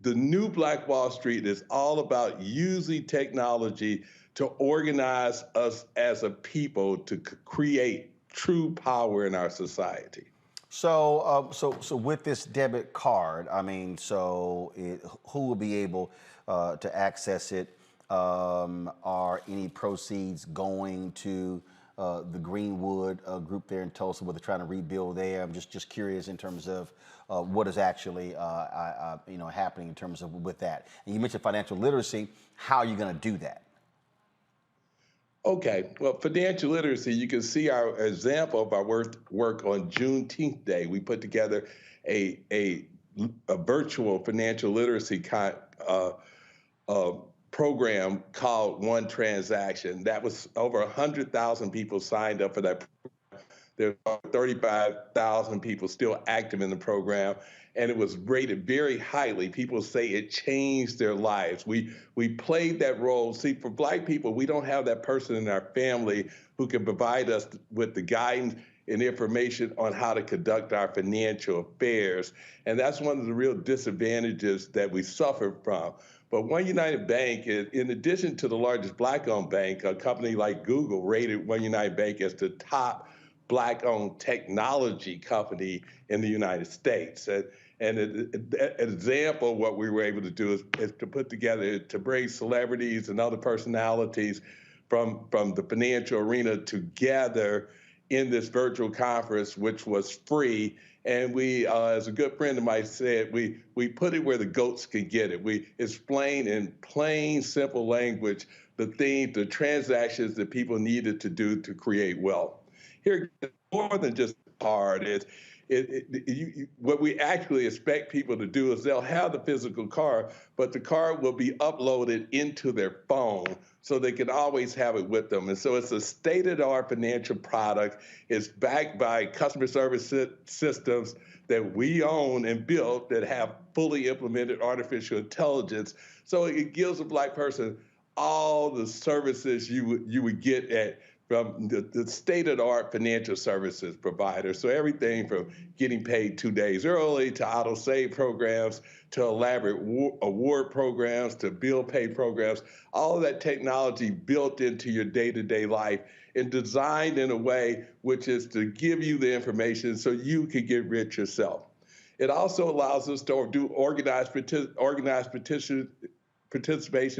the new Black Wall Street is all about using technology to organize us as a people to create true power in our society. So, so with this debit card, I mean, who will be able to access it? Are any proceeds going to the Greenwood group there in Tulsa, where they're trying to rebuild there? I'm just curious in terms of what is actually happening in terms of with that. And you mentioned financial literacy. How are you going to do that? Okay, well, financial literacy, you can see our example of our work on Juneteenth Day. We put together a virtual financial literacy program called One Transaction. That was over 100,000 people signed up for that program. There are 35,000 people still active in the program, and it was rated very highly. People say it changed their lives. We played that role. See, for Black people, we don't have that person in our family who can provide us with the guidance and information on how to conduct our financial affairs. And that's one of the real disadvantages that we suffer from. But One United Bank, in addition to the largest Black-owned bank, a company like Google rated One United Bank as the top Black-owned technology company in the United States. And an example of what we were able to do is to put together, to bring celebrities and other personalities from the financial arena together in this virtual conference, which was free. And we, as a good friend of mine said, we put it where the goats can get it. We explained in plain, simple language the transactions that people needed to do to create wealth. Here, more than just a card, what we actually expect people to do is they'll have the physical card, but the card will be uploaded into their phone so they can always have it with them. And so it's a state-of-the-art financial product. It's backed by customer service systems that we own and built that have fully implemented artificial intelligence. So it gives a Black person all the services you would get from the state-of-the-art financial services provider. So everything from getting paid 2 days early to auto save programs to elaborate award programs to bill pay programs, all of that technology built into your day-to-day life and designed in a way which is to give you the information so you can get rich yourself. It also allows us to do organized participation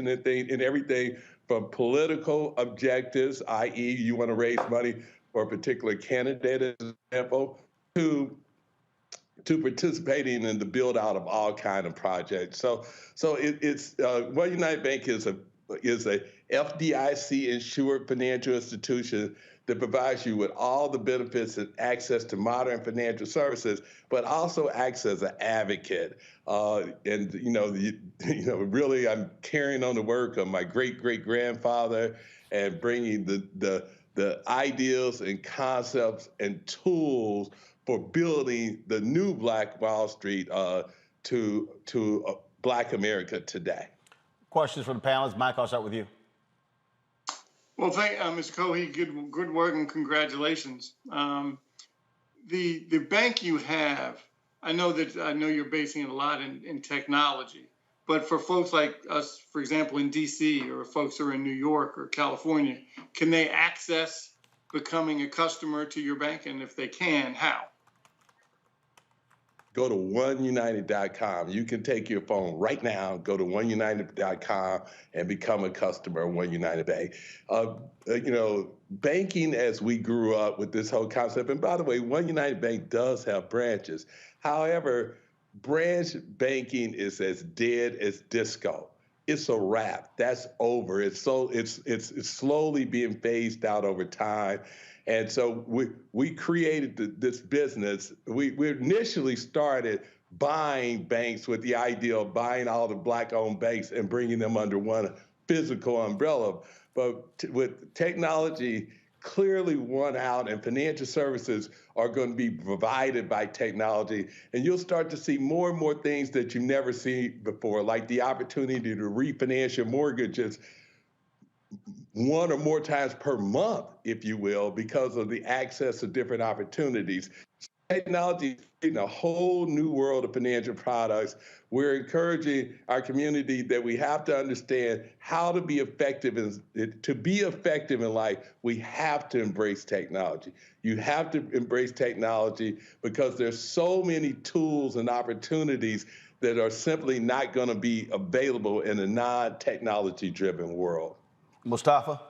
in everything from political objectives, i.e. you want to raise money for a particular candidate, as an example, to participating in the build out of all kinds of projects. So it's One United Bank is a FDIC insured financial institution that provides you with all the benefits and access to modern financial services, but also acts as an advocate. And really, I'm carrying on the work of my great-great-grandfather and bringing the ideas and concepts and tools for building the new Black Wall Street to Black America today. Questions from the panelists. Mike, I'll start with you. Well, thank Mr. Cohey. Good work and congratulations. The bank you have, I know you're basing it a lot in technology, but for folks like us, for example, in DC, or folks who are in New York or California, can they access becoming a customer to your bank? And if they can, how? Go to oneunited.com. You can take your phone right now, go to oneunited.com and become a customer of One United Bank. Banking as we grew up with this whole concept, and by the way, One United Bank does have branches. However, branch banking is as dead as disco. It's a wrap. That's over. It's slowly being phased out over time. And so we created this business. We initially started buying banks with the idea of buying all the Black-owned banks and bringing them under one physical umbrella. But with technology clearly won out, and financial services are going to be provided by technology, and you'll start to see more and more things that you've never seen before, like the opportunity to refinance your mortgages one or more times per month, if you will, because of the access to different opportunities. Technology is a whole new world of financial products. We're encouraging our community that we have to understand how to be effective. To be effective in life, we have to embrace technology. You have to embrace technology because there's so many tools and opportunities that are simply not going to be available in a non-technology driven world. Mustafa?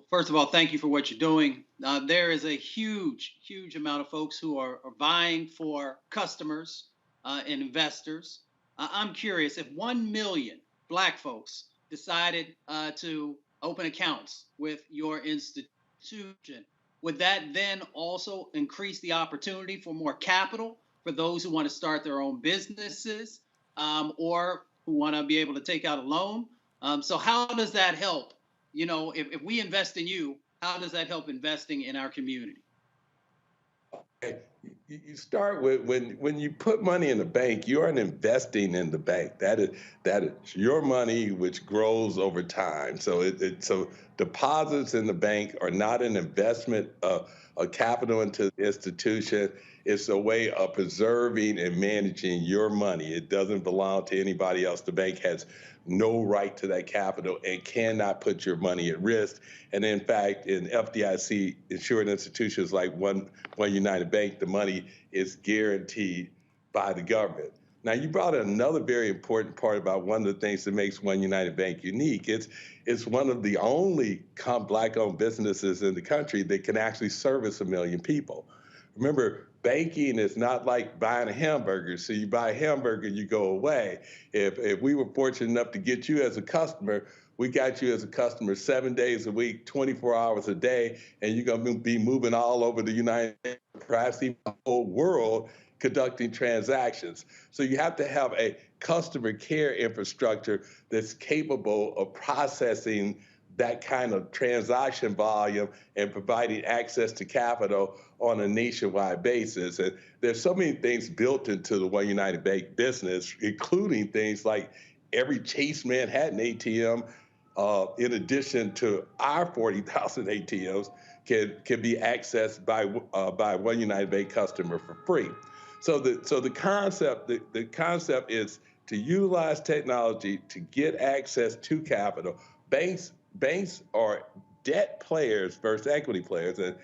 First of all, thank you for what you're doing. There is a huge amount of folks who are vying for customers and investors. I'm curious, if 1 million Black folks decided to open accounts with your institution, would that then also increase the opportunity for more capital for those who want to start their own businesses or who want to be able to take out a loan? So how does that help? You know, if we invest in you, how does that help investing in our community? You start with when you put money in the bank, you aren't investing in the bank. That is your money, which grows over time. So so deposits in the bank are not an investment of capital into the institution. It's a way of preserving and managing your money. It doesn't belong to anybody else. The bank has no right to that capital and cannot put your money at risk. And in fact, in FDIC insured institutions like One United Bank, the money is guaranteed by the government. Now, you brought in another very important part about one of the things that makes One United Bank unique. It's one of the only Black-owned businesses in the country that can actually service 1 million people. Remember, banking is not like buying a hamburger. So you buy a hamburger, you go away. If we were fortunate enough to get you as a customer, we got you as a customer 7 days a week, 24 hours a day, and you're going to be moving all over the United States, perhaps even the whole world, conducting transactions. So you have to have a customer care infrastructure that's capable of processing that kind of transaction volume and providing access to capital on a nationwide basis. And there's so many things built into the One United Bank business, including things like every Chase Manhattan ATM, in addition to our 40,000 ATMs, can be accessed by One United Bank customer for free. So the concept is to utilize technology to get access to capital. Banks are debt players versus equity players, and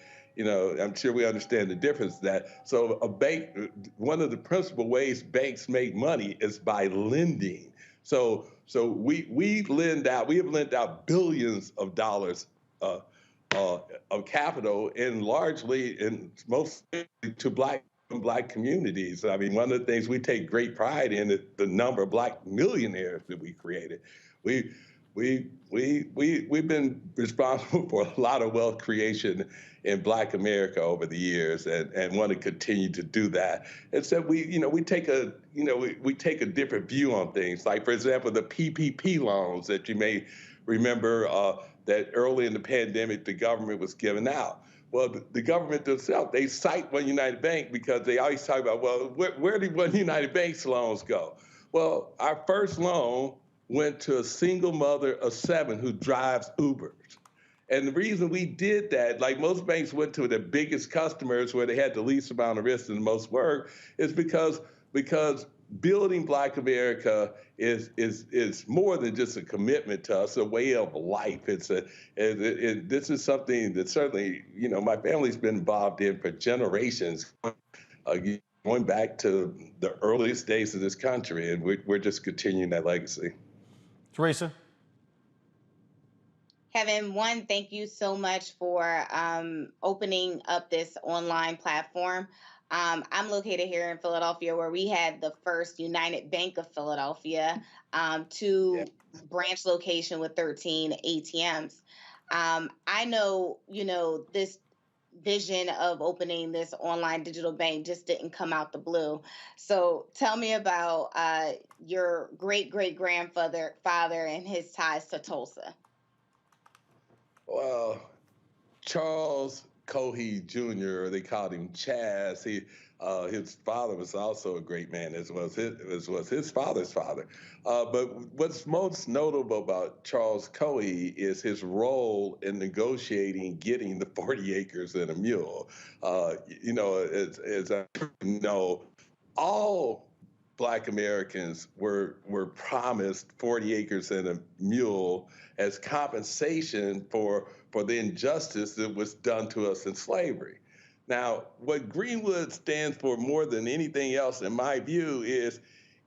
I'm sure we understand the difference. So a bank, one of the principal ways banks make money is by lending. So we lend out. We have lent out billions of dollars of capital, and largely and mostly to Black communities. I mean, one of the things we take great pride in is the number of Black millionaires that we created. We've been responsible for a lot of wealth creation in Black America over the years, and want to continue to do that. And so we take a different view on things. Like, for example, the PPP loans that you may remember that early in the pandemic the government was giving out. Well, the government themselves, they cite One United Bank because they always talk about, well, where did One United Bank's loans go? Well, our first loan went to a single mother of 7 who drives Ubers. And the reason we did that, like most banks went to the biggest customers where they had the least amount of risk and the most work, is because building Black America is more than just a commitment to us, a way of life. This is something that certainly, my family's been involved in for generations, going back to the earliest days of this country, and we're just continuing that legacy. TERESA? Kevin, one, thank you so much for opening up this online platform. I'm located here in Philadelphia, where we had the first United Bank of Philadelphia, branch location with 13 ATMs. I know, this vision of opening this online digital bank just didn't come out the blue. So tell me about your great-great-grandfather and his ties to Tulsa. Well, Charles Cohee Jr., they called him Chaz. His father was also a great man, as was his father's father. But what's most notable about Charles Cohee is his role in negotiating getting the 40 acres and a mule. As I know, all Black Americans were promised 40 acres and a mule as compensation for the injustice that was done to us in slavery. Now, what Greenwood stands for more than anything else, in my view, is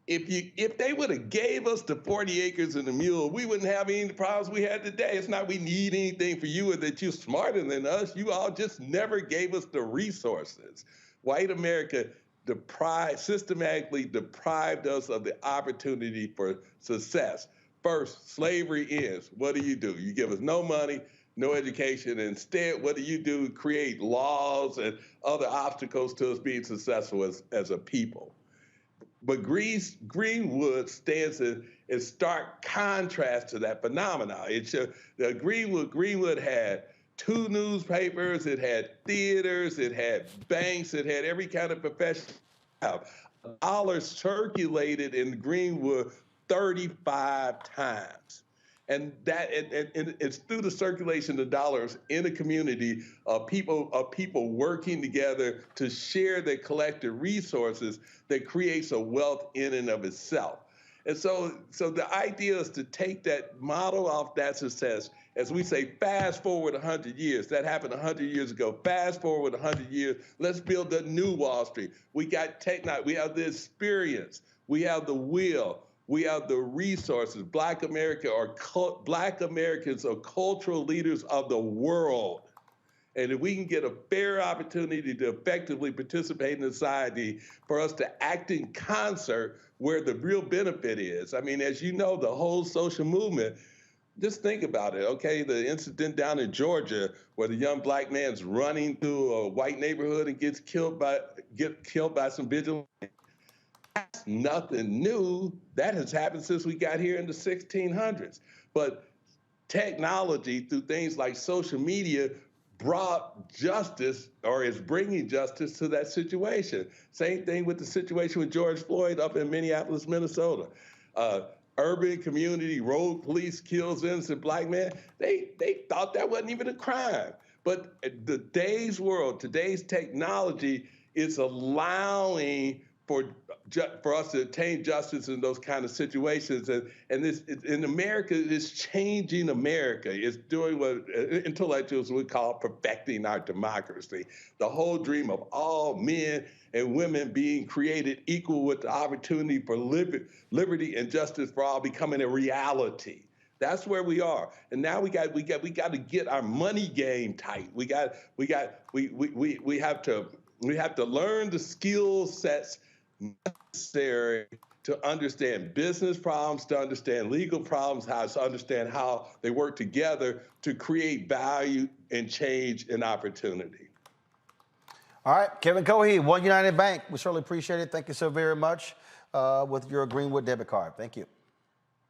if they would have gave us the 40 acres and a mule, we wouldn't have any problems we had today. It's not we need anything for you or that you're smarter than us. You all just never gave us the resources. White America systematically deprived us of the opportunity for success. First, slavery ends. What do? You give us no money, no education. Instead, what do? Create laws and other obstacles to us being successful as a people. But Greenwood stands in stark contrast to that phenomenon. Greenwood had 2 newspapers, it had theaters, it had banks, it had every kind of profession. Dollars circulated in Greenwood 35 times. And it's through the circulation of dollars in a community of people working together to share their collective resources that creates a wealth in and of itself. And so the idea is to take that model off that success, as we say, fast forward 100 years. That happened 100 years ago. Fast forward 100 years. Let's build a new Wall Street. We got technology. We have the experience. We have the will. We have the resources. Black Americans are cultural leaders of the world. And if we can get a fair opportunity to effectively participate in society, for us to act in concert where the real benefit is. I mean, as you know, the whole social movement, just think about it, okay? The incident down in Georgia where the young Black man's running through a white neighborhood and gets killed by some vigilantes. That's nothing new. That has happened since we got here in the 1600s. But technology, through things like social media, brought justice, or is bringing justice to that situation. Same thing with the situation with George Floyd up in Minneapolis, Minnesota. Urban community, road police kills innocent Black man. They thought that wasn't even a crime. But today's world, today's technology is allowing for us to attain justice in those kind of situations. And this, in America, it's changing America. It's doing what intellectuals would call perfecting our democracy. The whole dream of all men and women being created equal with the opportunity for liberty and justice for all becoming a reality. That's where we are. And now we got to get our money game tight. We have to learn the skill sets necessary to understand business problems, to understand legal problems, to understand how they work together to create value and change and opportunity. All right, Kevin Cohee, One United Bank. We certainly appreciate it. Thank you so very much with your Greenwood debit card. Thank you.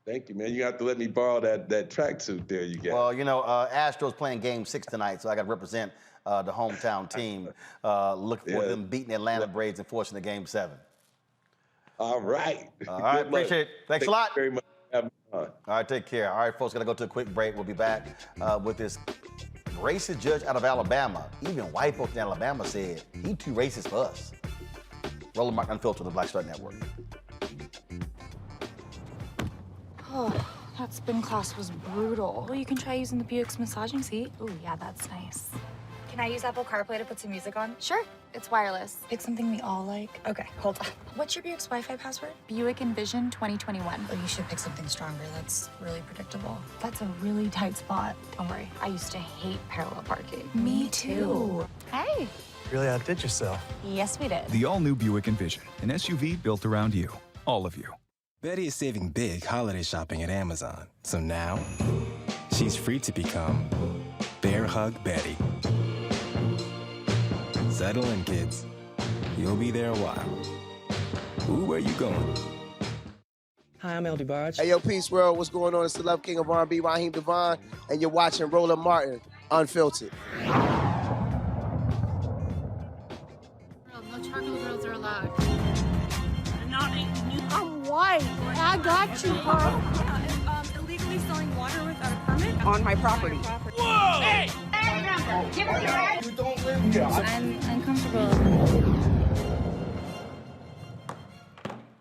Thank you, man. You have to let me borrow that tracksuit there you got. Well, you know, Astros playing Game 6 tonight, so I got to represent the hometown team. Looking for them beating Atlanta Braves and forcing the Game 7. All right. All right, appreciate it. Thanks a lot. Very much. All right, take care. All right, folks, got to go to a quick break. We'll be back with this racist judge out of Alabama. Even white folks in Alabama said he too racist for us. Roland Martin Unfiltered on the Black Star Network. Oh, that spin class was brutal. Well, you can try using the Buick's massaging seat. Oh, yeah, that's nice. Can I use Apple CarPlay to put some music on? Sure, it's wireless. Pick something we all like. Okay, hold on. What's your Buick's Wi-Fi password? Buick Envision 2021. Oh, you should pick something stronger. That's really predictable. That's a really tight spot. Don't worry, I used to hate parallel parking. Me too. Hey. Really outdid yourself. Yes, we did. The all-new Buick Envision, an SUV built around you, all of you. Betty is saving big holiday shopping at Amazon. So now, she's free to become Bear Hug Betty. Settle in, kids. You'll be there a while. Ooh, where you going? Hi, I'm LD Barge. Hey, yo, Peace World. What's going on? It's the Love King of R&B, Raheem Devon, and you're watching Roland Martin, Unfiltered. No charcoal grills are allowed. I'm white. I got you, bro. Illegally selling water without a permit On my property. Whoa! Hey! You don't live here. I'm uncomfortable.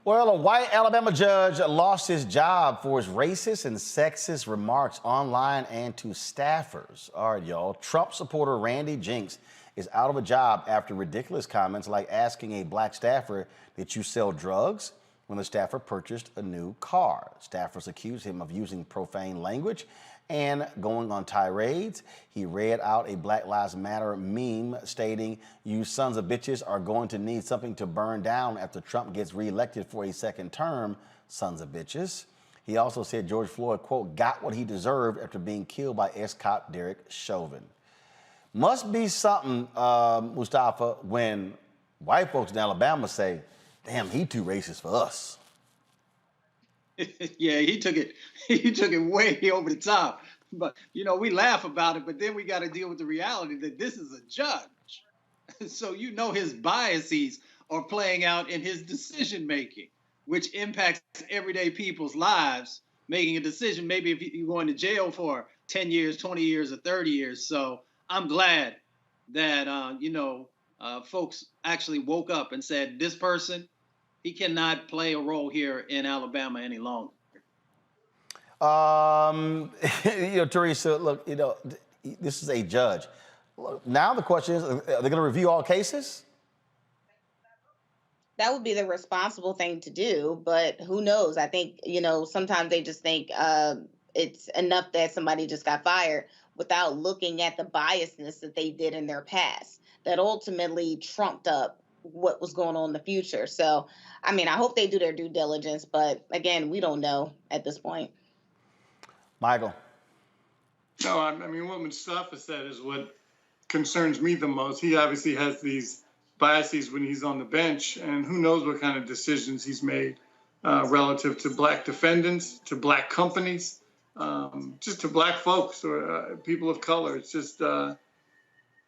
Well, a white Alabama judge lost his job for his racist and sexist remarks online and to staffers. All right, y'all. Trump supporter Randy Jinks is out of a job after ridiculous comments like asking a black staffer, "Did you sell drugs?" when the staffer purchased a new car. Staffers accused him of using profane language and going on tirades. He read out a Black Lives Matter meme stating, "You sons of bitches are going to need something to burn down after Trump gets reelected for a second term, sons of bitches." He also said George Floyd, quote, "got what he deserved after being killed by ex-cop Derek Chauvin." Must be something, Mustafa, when white folks in Alabama say, "Damn, he too racist for us." Yeah, he took it way over the top. But we laugh about it, but then we got to deal with the reality that this is a judge. So his biases are playing out in his decision making, which impacts everyday people's lives, making a decision maybe if you're going to jail for 10 years, 20 years, or 30 years. So I'm glad that folks actually woke up and said, this person, he cannot play a role here in Alabama any longer. TERESA, look, this is a judge. Look, now the question is, are they going to review all cases? That would be the responsible thing to do, but who knows? I think, sometimes they just think it's enough that somebody just got fired without looking at the biasness that they did in their past that ultimately trumped up what was going on in the future. So, I hope they do their due diligence, but again, we don't know at this point. Michael. No, what Mustafa said is what concerns me the most. He obviously has these biases when he's on the bench, and who knows what kind of decisions he's made relative to black defendants, to black companies, just to black folks or people of color. It's just, I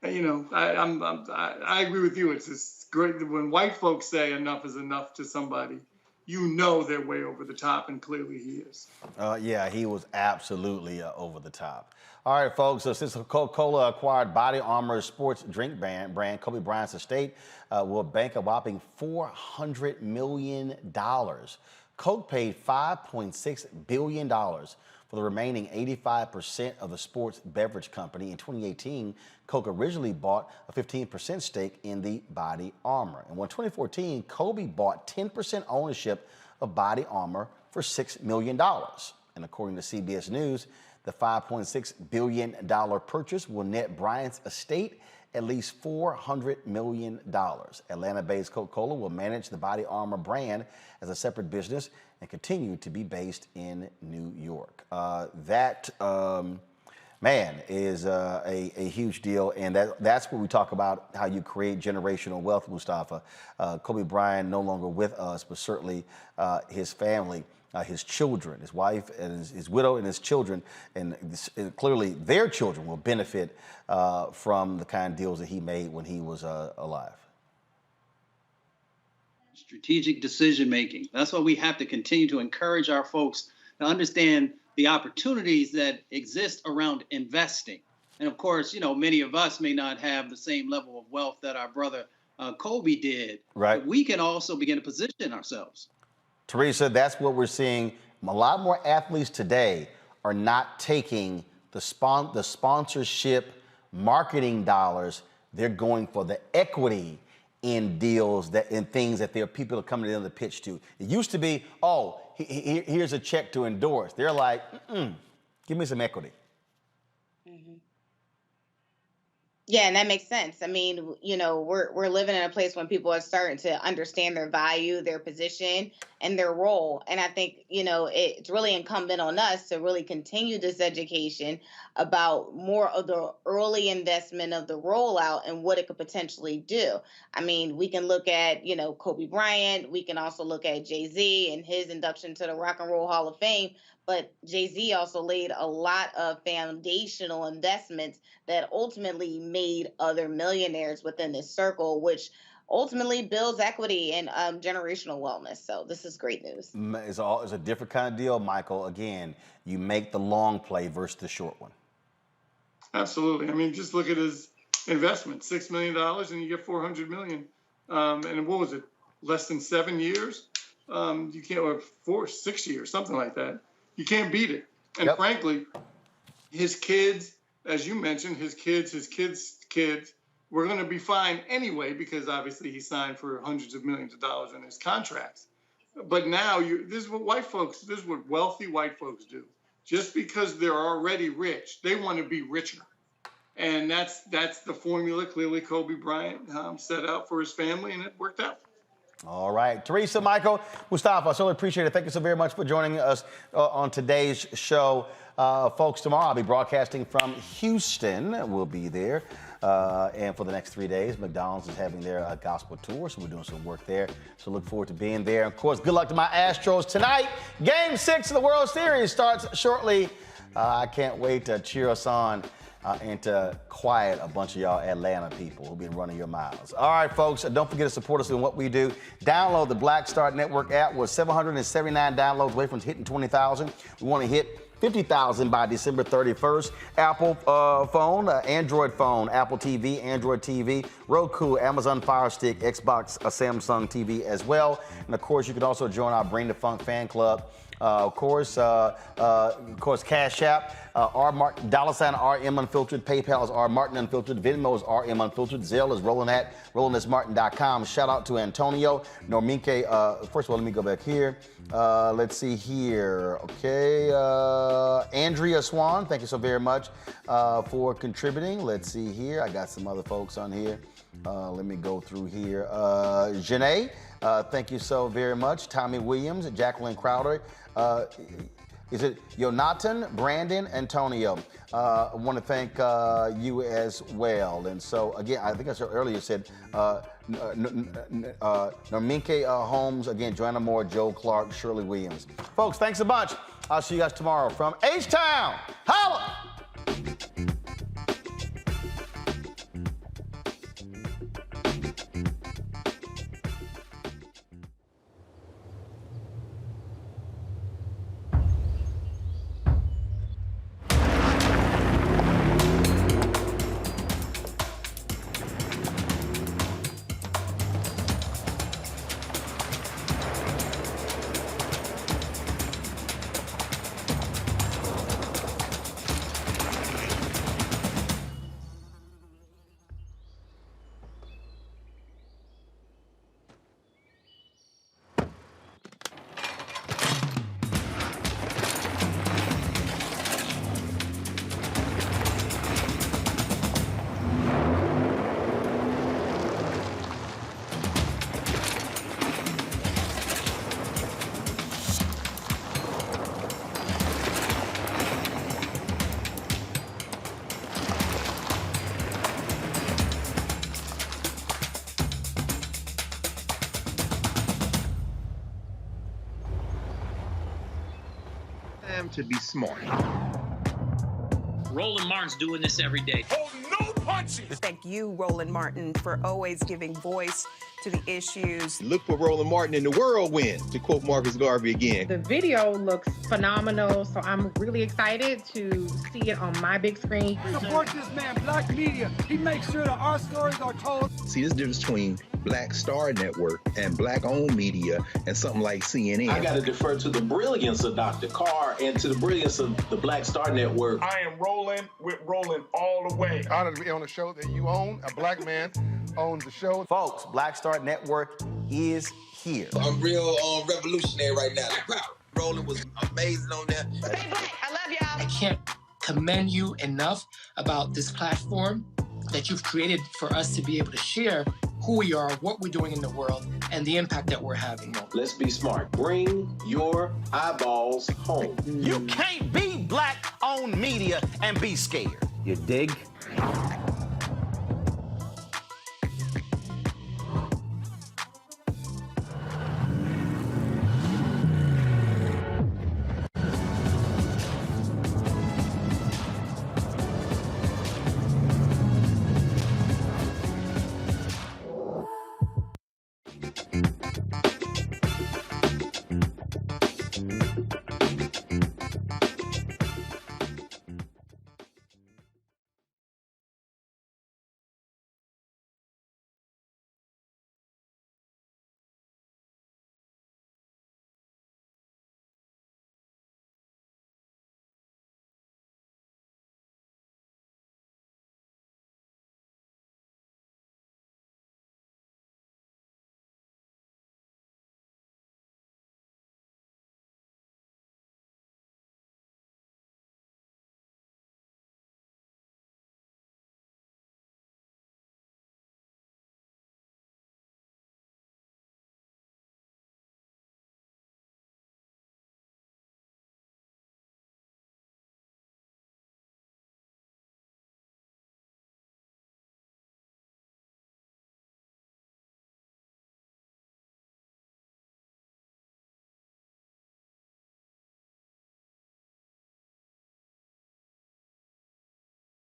agree with you. It's great when white folks say enough is enough to somebody. They're way over the top, and clearly he is. Yeah, he was absolutely over the top. All right, folks, so since Coca-Cola acquired Body Armor sports drink brand, Kobe Bryant's estate will bank a whopping $400 million. Coke paid $5.6 billion for the remaining 85% of the sports beverage company. In 2018, Coke originally bought a 15% stake in the Body Armor. And in 2014, Kobe bought 10% ownership of Body Armor for $6 million. And according to CBS News, the $5.6 billion purchase will net Bryant's estate at least $400 million. Atlanta-based Coca-Cola will manage the Body Armor brand as a separate business and continue to be based in New York. That is a huge deal, and that's where we talk about how you create generational wealth, Mustafa. Kobe Bryant no longer with us, but certainly his family, his children, his wife, and his widow, and his children, and clearly their children will benefit from the kind of deals that he made when he was alive. Strategic decision making. That's why we have to continue to encourage our folks to understand the opportunities that exist around investing. And of course, many of us may not have the same level of wealth that our brother Kobe did. Right. But we can also begin to position ourselves. TERESA, that's what we're seeing. A lot more athletes today are not taking the sponsorship marketing dollars. They're going for the equity in deals in things that their people are coming to them to pitch to. It used to be, here's a check to endorse. They're like, give me some equity. Mm-hmm. Yeah, and that makes sense. I mean, we're living in a place when people are starting to understand their value, their position, and their role. And I think, it's really incumbent on us to really continue this education about more of the early investment of the rollout and what it could potentially do. I mean, we can look at, Kobe Bryant. We can also look at Jay-Z and his induction to the Rock and Roll Hall of Fame. But Jay-Z also laid a lot of foundational investments that ultimately made other millionaires within this circle, which ultimately builds equity and generational wellness. So this is great news. It's a different kind of deal, Michael. Again, you make the long play versus the short one. Absolutely. I mean, just look at his investment, $6 million, and you get $400 million. And what was it? Less than 7 years? You can't, or 6 years, something like that. You can't beat it. And frankly, his kids, as you mentioned, his kids' kids were going to be fine anyway, because obviously he signed for hundreds of millions of dollars in his contracts. But now this is what wealthy white folks do. Just because they're already rich, they want to be richer. And that's the formula clearly Kobe Bryant set out for his family, and it worked out. All right. TERESA, Michael, Mustafa, I so appreciate it. Thank you so very much for joining us on today's show. Folks, tomorrow I'll be broadcasting from Houston. We'll be there. And for the next 3 days, McDonald's is having their gospel tour, so we're doing some work there. So look forward to being there. Of course, good luck to my Astros tonight. Game 6 of the World Series starts shortly. I can't wait to cheer us on and to quiet a bunch of y'all Atlanta people who've been running your miles. All right, folks, don't forget to support us in what we do. Download the Black Star Network app. We're 779 downloads away from hitting 20,000. We want to hit 50,000 by December 31st. Apple phone, Android phone, Apple TV, Android TV, Roku, Amazon Fire Stick, Xbox, Samsung TV as well. And of course, you can also join our Bring the Funk fan club. Of course, Cash App, $RM Unfiltered, PayPal is R Martin Unfiltered, Venmo is RM Unfiltered, Zelle is Roland at RolandSMartin.com. Shout out to Antonio, Norminke. First of all, let me go back here. Let's see here. Okay, Andrea Swan, thank you so very much for contributing. Let's see here. I got some other folks on here. Let me go through here. Janae, thank you so very much. Tommy Williams, Jacqueline Crowder. Is it Jonathan, Brandon, Antonio? I want to thank you as well. And so, again, I think I said earlier, said Norminke Holmes, again, Joanna Moore, Joe Clark, Shirley Williams. Folks, thanks a bunch. I'll see you guys tomorrow from H-Town. Holla! To be smart. Roland Martin's doing this every day. Oh, no punches! Thank you, Roland Martin, for always giving voice to the issues. Look for Roland Martin in the whirlwind, to quote Marcus Garvey again. The video looks phenomenal, so I'm really excited to see it on my big screen. Support this man, Black Media. He makes sure that our stories are told. See, there's a difference between Black Star Network and Black-owned media and something like CNN. I got to defer to the brilliance of Dr. Carr and to the brilliance of the Black Star Network. I am rolling with Roland all the way. Honored to be on a show that you own. A black man owns the show. Folks, Black Star Network is here. I'm real revolutionary right now. Roland was amazing on there. Stay black. I love y'all. I can't commend you enough about this platform that you've created for us to be able to share who we are, what we're doing in the world, and the impact that we're having. Let's be smart. Bring your eyeballs home. You can't be black-owned media and be scared. You dig?